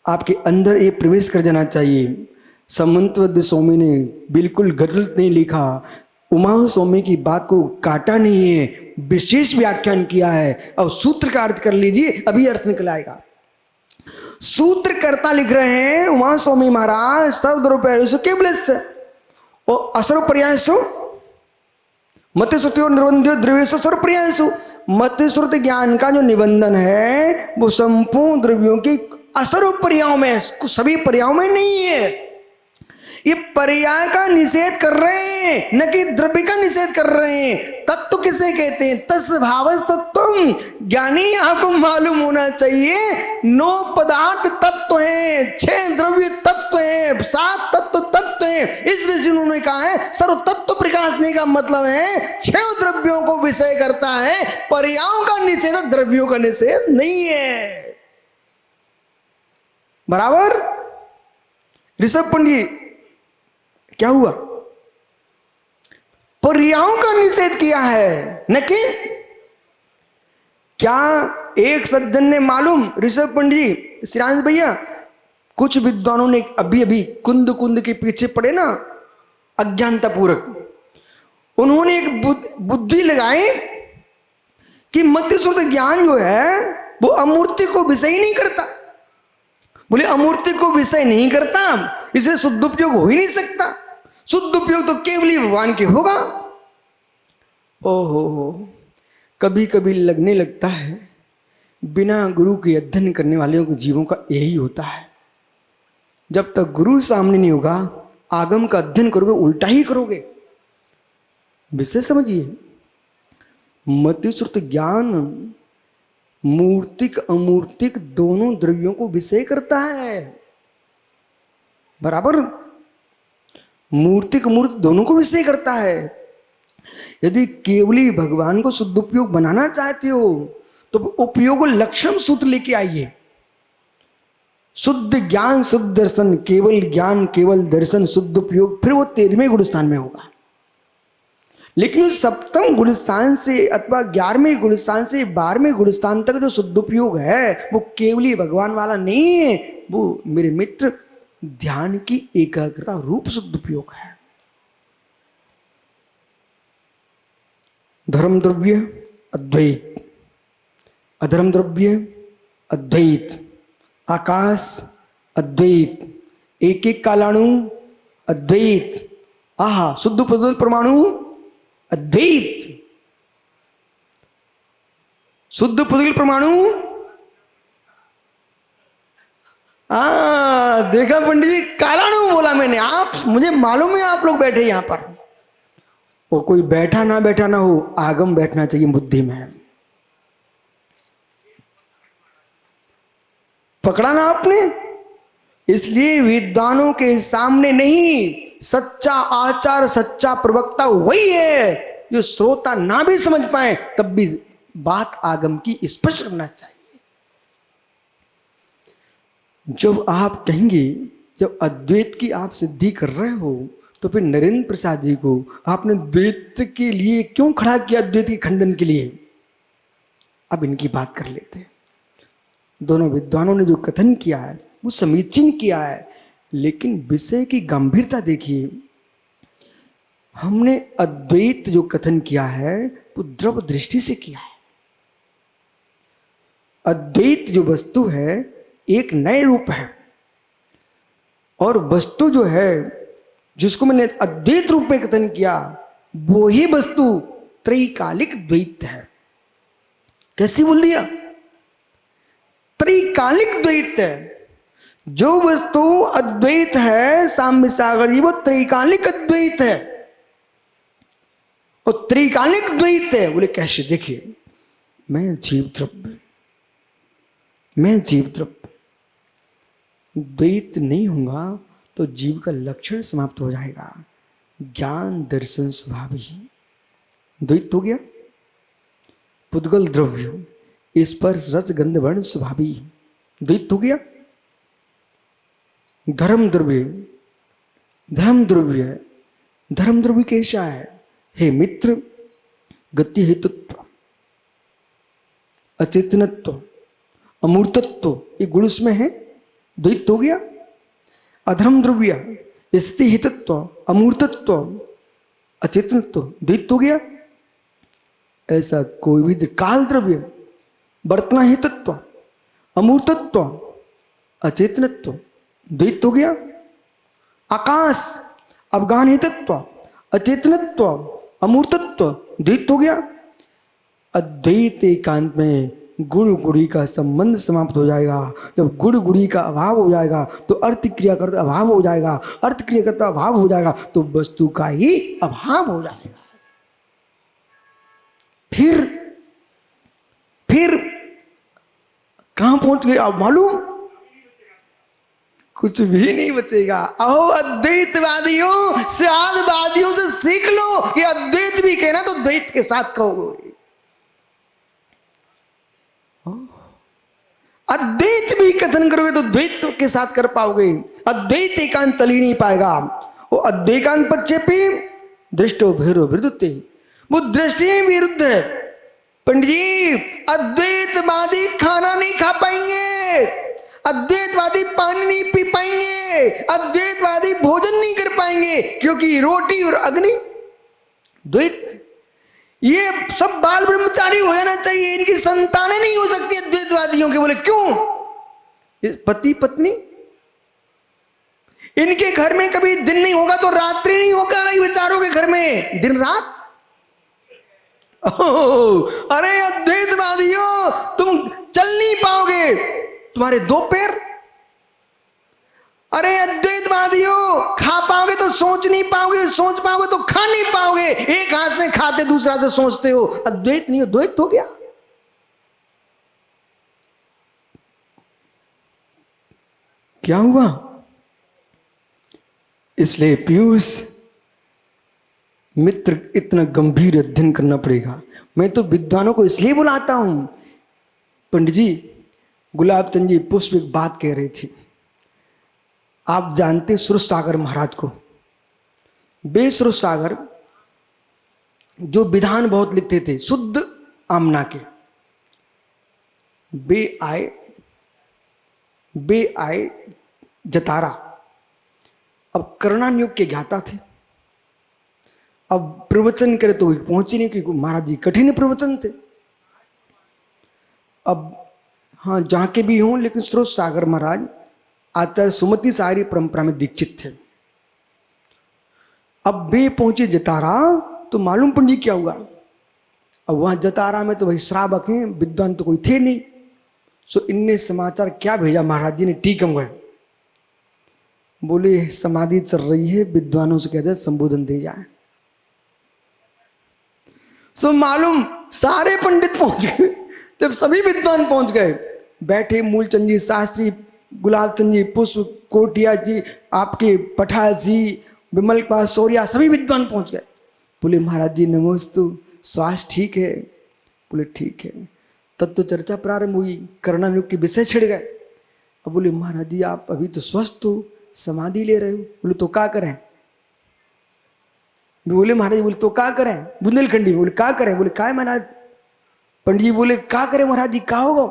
आपके अंदर ये प्रवेश कर जाना चाहिए। समंतवद स्वामी ने बिल्कुल गलत नहीं लिखा, उमा स्वामी की बात को काटा नहीं है, विशेष व्याख्यान किया है। अब सूत्र का अर्थ कर लीजिए, अभी अर्थ निकल आएगा। सूत्रकर्ता लिख रहे हैं उमा स्वामी महाराज, शब्द रूपये केवल और असर पर्यायसु मत श्रुति और निबंध द्रव्येशु सर्व पर्यायसु। मत श्रुति ज्ञान का जो निबंधन है वो संपूर्ण द्रव्यों की असर पर्यायों में, सभी पर्यायों में नहीं है। ये पर्याय का निषेध कर रहे हैं, न कि द्रव्य का निषेध कर रहे हैं। तत्व किसे कहते हैं? तस्भावस तत्व। ज्ञानी आपको मालूम होना चाहिए 9 पदार्थ तत्व हैं, 6 द्रव्य तत्व हैं, 7 तत्व हैं। इसलिए उन्होंने कहा है सर्व तत्व प्रकाशने का मतलब है 6 द्रव्यों को विषय करता है, पर्यायों का निषेध, द्रव्यों का निषेध नहीं है। बराबर? ऋषभ पंडित क्या हुआ? पर्यायों का निषेध किया है, न कि क्या एक सज्जन ने मालूम, ऋषभ पंडित जी, श्रीराज भैया, कुछ विद्वानों ने अभी कुंद के पीछे पड़े ना अज्ञानता पूर्वक, उन्होंने एक बुद्धि लगाई कि मध्य श्रुत ज्ञान जो है वो अमूर्ति को विषय ही नहीं करता। बोले अमूर्ति को विषय नहीं करता इसलिए शुद्ध उपयोग हो ही नहीं सकता, शुद्ध उपयोग तो केवल भगवान के होगा। ओहो, कभी कभी लगने लगता है बिना गुरु के अध्ययन करने वालों के जीवों का यही होता है। जब तक गुरु सामने नहीं होगा आगम का अध्ययन करोगे उल्टा ही करोगे। विषय समझिए, मति श्रुति ज्ञान मूर्तिक अमूर्तिक दोनों द्रव्यों को विषय करता है, बराबर। मूर्तिक अमूर्त दोनों को विषय करता है। यदि केवली भगवान को शुद्ध उपयोग बनाना चाहते हो तो उपयोग लक्षण सूत्र लेके आइए। शुद्ध ज्ञान शुद्ध दर्शन, केवल ज्ञान केवल दर्शन शुद्ध उपयोग, फिर वो 13वें गुण स्थान में होगा। लेकिन सप्तम गुण स्थान से अथवा 11वें गुण स्थान से 12वें गुण स्थान तक जो शुद्ध उपयोग है वो केवली भगवान वाला नहीं है, वो मेरे मित्र ध्यान की एकाग्रता रूप शुद्ध उपयोग है। धर्म द्रव्य अद्वैत, अधर्म द्रव्य अद्वैत, आकाश अद्वैत, एक एक कालाणु अद्वैत, आहा शुद्ध पुद्गल परमाणु अद्वैत, शुद्ध पुद्गल परमाणु। देखा पंडित जी, कालाणु बोला मैंने। आप, मुझे मालूम है आप लोग बैठे यहां पर, वो कोई बैठा ना हो, आगम बैठना चाहिए बुद्धि में। पकड़ा ना आपने? इसलिए विद्वानों के सामने नहीं, सच्चा आचार सच्चा प्रवक्ता वही है जो श्रोता ना भी समझ पाए तब भी बात आगम की स्पर्श करना चाहिए। जब आप कहेंगे, जब अद्वैत की आप सिद्धि कर रहे हो तो फिर नरेंद्र प्रसाद जी को आपने द्वैत के लिए क्यों खड़ा किया, अद्वैत के खंडन के लिए? अब इनकी बात कर लेते हैं। दोनों विद्वानों ने जो कथन किया है वो समीचीन किया है, लेकिन विषय की गंभीरता देखिए। हमने अद्वैत जो कथन किया है वो द्रव दृष्टि से किया है। अद्वैत जो वस्तु है एक नए रूप है, और वस्तु जो है जिसको मैंने अद्वैत रूप में कथन किया वो ही वस्तु त्रैकालिक द्वैत है। कैसी बोल दिया? त्रैकालिक द्वैत है। जो वस्तु अद्वैत है साम्य सागर जी, वो त्रैकालिक अद्वैत है। और त्रैकालिक द्वैत है बोले कैसे? देखिए, मैं जीव द्रव्य, मैं जीव द्रव्य, द्वैत नहीं होगा तो जीव का लक्षण समाप्त हो जाएगा। ज्ञान दर्शन स्वभाव ही द्वैत हो गया। पुद्गल द्रव्य स्पर्श रस गंध वर्ण स्वभावी द्वैत हो गया। धर्म द्रव्य, धर्म द्रव्य, धर्म द्रव्य कैसा है? हे मित्र, गति हेतुत्व, अचेतनत्व, अमूर्तत्व, ये गुण उसमें है, द्वैत हो गया। अधर्म द्रव्य स्थिति हेतुत्व, अमूर्तत्व, अचेतनत्व, द्वैत हो गया। ऐसा कोई भी काल द्रव्य, वर्तना हेतुत्व, अमूर्तत्व, अचेतनत्व, द्वैत हो गया। आकाश अवगान हेतुत्व, अचेतनत्व, अमूर्तत्व, द्वैत हो गया। अद्वैत एकांत में गुण गुड़ी का संबंध समाप्त हो जाएगा। जब गुण गुड़ी का अभाव हो जाएगा तो अर्थ क्रिया करता अभाव हो जाएगा, अर्थ क्रिया करता अभाव हो जाएगा तो वस्तु का ही अभाव हो जाएगा। फिर कहां पहुंच गए आप मालूम? कुछ भी नहीं बचेगा। अहो अद्वैतवादियों, सिद्धांतवादियों से सीख लो कि अद्वैत भी कहना तो द्वैत के साथ कहो। अद्वैत भी कथन करोगे तो द्वैत के साथ कर पाओगे। अद्वैत एकांत चल ही नहीं पाएगा। वो अद्वैकांत पक्षेपी दृष्टो भेरो विरुद्धते, वो दृष्टि विरुद्ध है। पंडित जी, अद्वैतवादी खाना नहीं खा पाएंगे, अद्वैतवादी पानी नहीं पी पाएंगे, अद्वैतवादी भोजन नहीं कर पाएंगे, क्योंकि रोटी और अग्नि द्वैत। ये सब बाल ब्रह्मचारी हो जाना चाहिए, इनकी संतानें नहीं हो सकती अद्वैतवादियों के। बोले क्यों? इस पति पत्नी, इनके घर में कभी दिन नहीं होगा तो रात्रि नहीं होगा। इन विचारों के घर में दिन रात। अरे अद्वैतवादियों, तुम चल नहीं पाओगे, तुम्हारे दो पैर। अरे अद्वैतवादियों, खा पाओगे तो सोच नहीं पाओगे, सोच पाओगे तो खा नहीं पाओगे। एक हाथ से खाते दूसरा से सोचते हो, अद्वैत नहीं हो, द्वैत हो गया। क्या हुआ? इसलिए पीयूष मित्र, इतना गंभीर अध्ययन करना पड़ेगा। मैं तो विद्वानों को इसलिए बुलाता हूं। पंडित जी, गुलाब चंद जी पुष्प एक बात कह रही थी। आप जानते सुरेश सागर महाराज को? बे सुरेश सागर जो विधान बहुत लिखते थे, शुद्ध आमना के। बे आए जतारा। अब कर्णानुयोग के ज्ञाता थे। अब प्रवचन करे तो पहुंचे नहीं, क्योंकि महाराज जी कठिन प्रवचन थे। अब हाँ, जहां के भी हों, लेकिन सुरेश सागर महाराज आचार्य सुमति सारी परंपरा में दीक्षित थे। अब वे पहुंचे जतारा, तो मालूम पंडित जी क्या हुआ? अब वहां जतारा में तो भाई श्रावक हैं, विद्वान तो कोई थे नहीं। सो इनने समाचार क्या भेजा महाराज जी ने? टीकम गए, बोले समाधि चल रही है, विद्वानों से कहते संबोधन दे जाए। सो मालूम सारे पंडित पहुंच गए। जब सभी विद्वान पहुंच गए, बैठे मूलचंद जी, शास्त्री, गुलाब चंद जी, पुष्प कोटिया जी, आपके पठाल जी, विमल पास सौर्या, सभी विद्वान पहुंच गए। बोले महाराज जी नमोस्तु, स्वास्थ्य ठीक है? बोले ठीक है। तब तो चर्चा प्रारंभ हुई, कर्णानुयोग के विषय छिड़ गए। अब बोले महाराज जी आप अभी तो स्वस्थ हो, समाधि ले रहे हो। बोले तो क्या करें? बोले महाराज, बोले तो क्या करें? बुंदेलखंडी बोले क्या करें? बोले क्या है महाराज? पंडित जी बोले क्या करें महाराज जी, क्या होगा?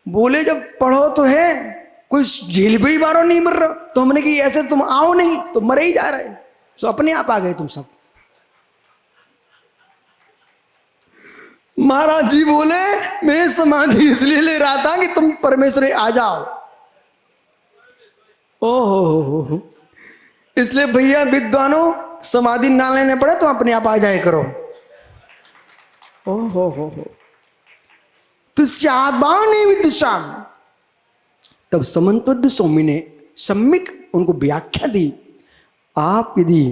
बोले जब पढ़ो तो है, कोई झेल भी बारो नहीं मर रहा, तो हमने कि ऐसे तुम आओ नहीं तो मरे ही जा रहे, तो अपने आप आ गए तुम सब। महाराज जी बोले मैं समाधि इसलिए ले रहा था कि तुम परमेश्वर आ जाओ। ओहो, इसलिए भैया विद्वानों, समाधि ना लेने पड़े तो अपने आप आ जाए करो। ओहो, तुष्याबाने विदुषाम। तब समन्वद स्वामी ने सम्यक उनको व्याख्या दी। आप यदि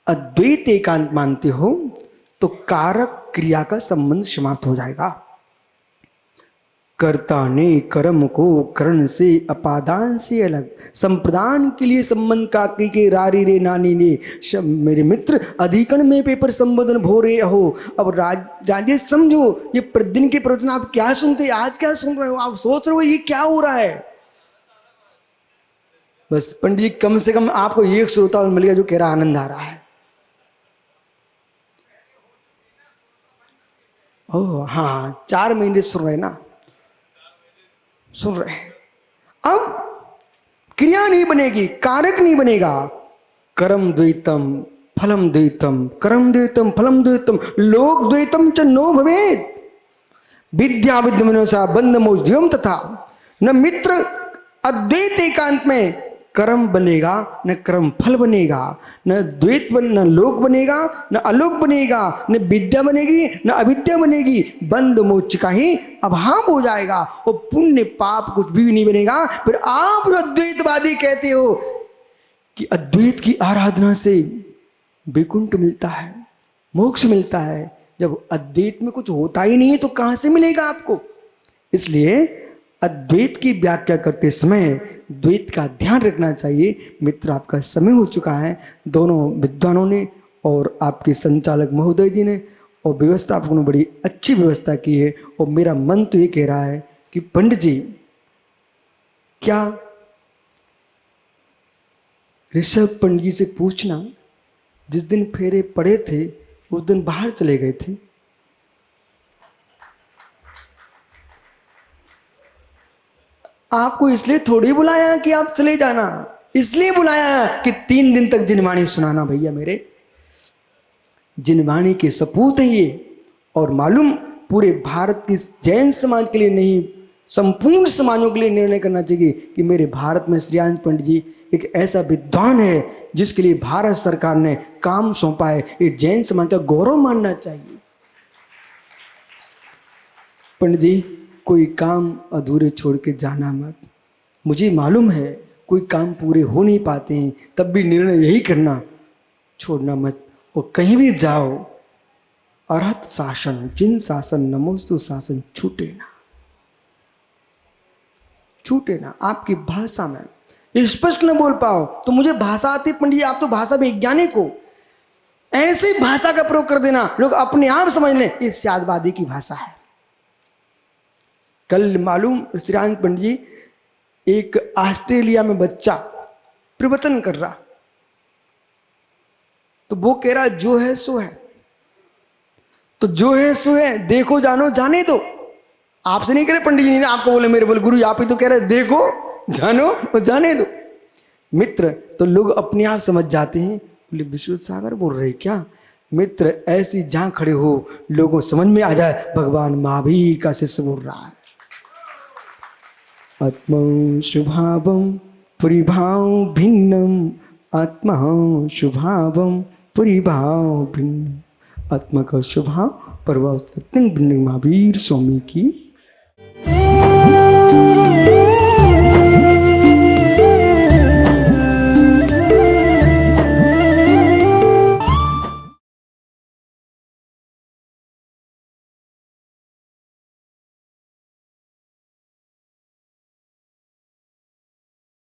अद्वैत एकांत मानते हो तो कारक क्रिया का संबंध समाप्त हो जाएगा। कर्ता ने कर्म को करण से अपादान से अलग संप्रदान के लिए संबंध का के रारी रे नानी ने। मेरे मित्र, अधिकरण में पेपर संबोधन भोरे हो। अब राजेश समझो, ये प्रतिदिन के प्रवचन आप क्या सुनते, आज क्या सुन रहे हो? आप सोच रहे हो ये क्या हो रहा है? बस पंडित जी कम से कम आपको एक श्रोता मिल गया जो कह रहा आनंद आ रहा है। ओह हाँ, 4 महीने सुन रहे ना, सुन रहे हैं। अब क्रिया नहीं बनेगी, कारक नहीं बनेगा। कर्म द्वैतम फलम द्वैतम, कर्म द्वैतम फलम द्वैतम, लोक द्वैतम च नो भवेत्। विद्या विद्यमनसा बंध मोज्यम तथा। न मित्र अद्वैत एकांत में कर्म बनेगा, न कर्म फल बनेगा, न द्वैत न लोक बनेगा, न अलोक बनेगा, न विद्या बनेगी, न अविद्या बनेगी। बंध मोक्ष का ही अभाव हो जाएगा, और पुण्य पाप कुछ भी नहीं बनेगा। फिर आप जो अद्वैतवादी कहते हो कि अद्वैत की आराधना से वैकुंठ मिलता है, मोक्ष मिलता है, जब अद्वैत में कुछ होता ही नहीं है तो कहां से मिलेगा आपको? इसलिए अद्वैत की व्याख्या करते समय द्वैत का ध्यान रखना चाहिए। मित्र, आपका समय हो चुका है। दोनों विद्वानों ने और आपके संचालक महोदय जी ने और व्यवस्था आपको बड़ी अच्छी व्यवस्था की है। और मेरा मन तो ये कह रहा है कि पंडित जी, क्या ऋषभ पंडित जी से पूछना, जिस दिन फेरे पड़े थे उस दिन बाहर चले गए थे। आपको इसलिए थोड़ी बुलाया कि आप चले जाना, इसलिए बुलाया कि 3 दिन तक जिनवाणी सुनाना। भैया मेरे, जिनवाणी के सपूत है ये। और मालूम, पूरे भारत की जैन समाज के लिए नहीं, संपूर्ण समाजों के लिए निर्णय करना चाहिए कि मेरे भारत में श्रीयांश पंडित जी एक ऐसा विद्वान है जिसके लिए भारत सरकार ने काम सौंपा है। ये जैन समाज का गौरव मानना चाहिए। पंडित जी, कोई काम अधूरे छोड़ के जाना मत। मुझे मालूम है कोई काम पूरे हो नहीं पाते हैं, तब भी निर्णय यही करना, छोड़ना मत, वो कहीं भी जाओ, अरहत शासन जिन शासन नमोस्तु शासन छूटे ना, छूटे ना। आपकी भाषा में स्पष्ट न बोल पाओ तो मुझे भाषा आती पंडित जी, आप तो भाषा वैज्ञानिक हो, ऐसी भाषा का प्रयोग कर देना लोग अपने आप समझ लें ये स्यादवादी की भाषा है। कल मालूम श्रीराम पंडित जी, एक ऑस्ट्रेलिया में बच्चा प्रवचन कर रहा, तो वो कह रहा जो है सो है, तो जो है सो है, देखो जानो जाने दो। आपसे नहीं कह रहे पंडित जी, ने आपको बोले, मेरे बोले गुरु जी, आप ही तो कह रहे देखो जानो और जाने दो। मित्र तो लोग अपने आप समझ जाते हैं, बोले विश्व सागर बोल रहे क्या? मित्र ऐसी जहां खड़े हो लोगों समझ में आ जाए भगवान महावीर का शिष्य बोल रहा है। आत्मा शुभावम परिभाव भिन्नम, आत्मा शुभावम परिभाव भिन्न, आत्मा का स्वभाव प्रभाव महावीर स्वामी की।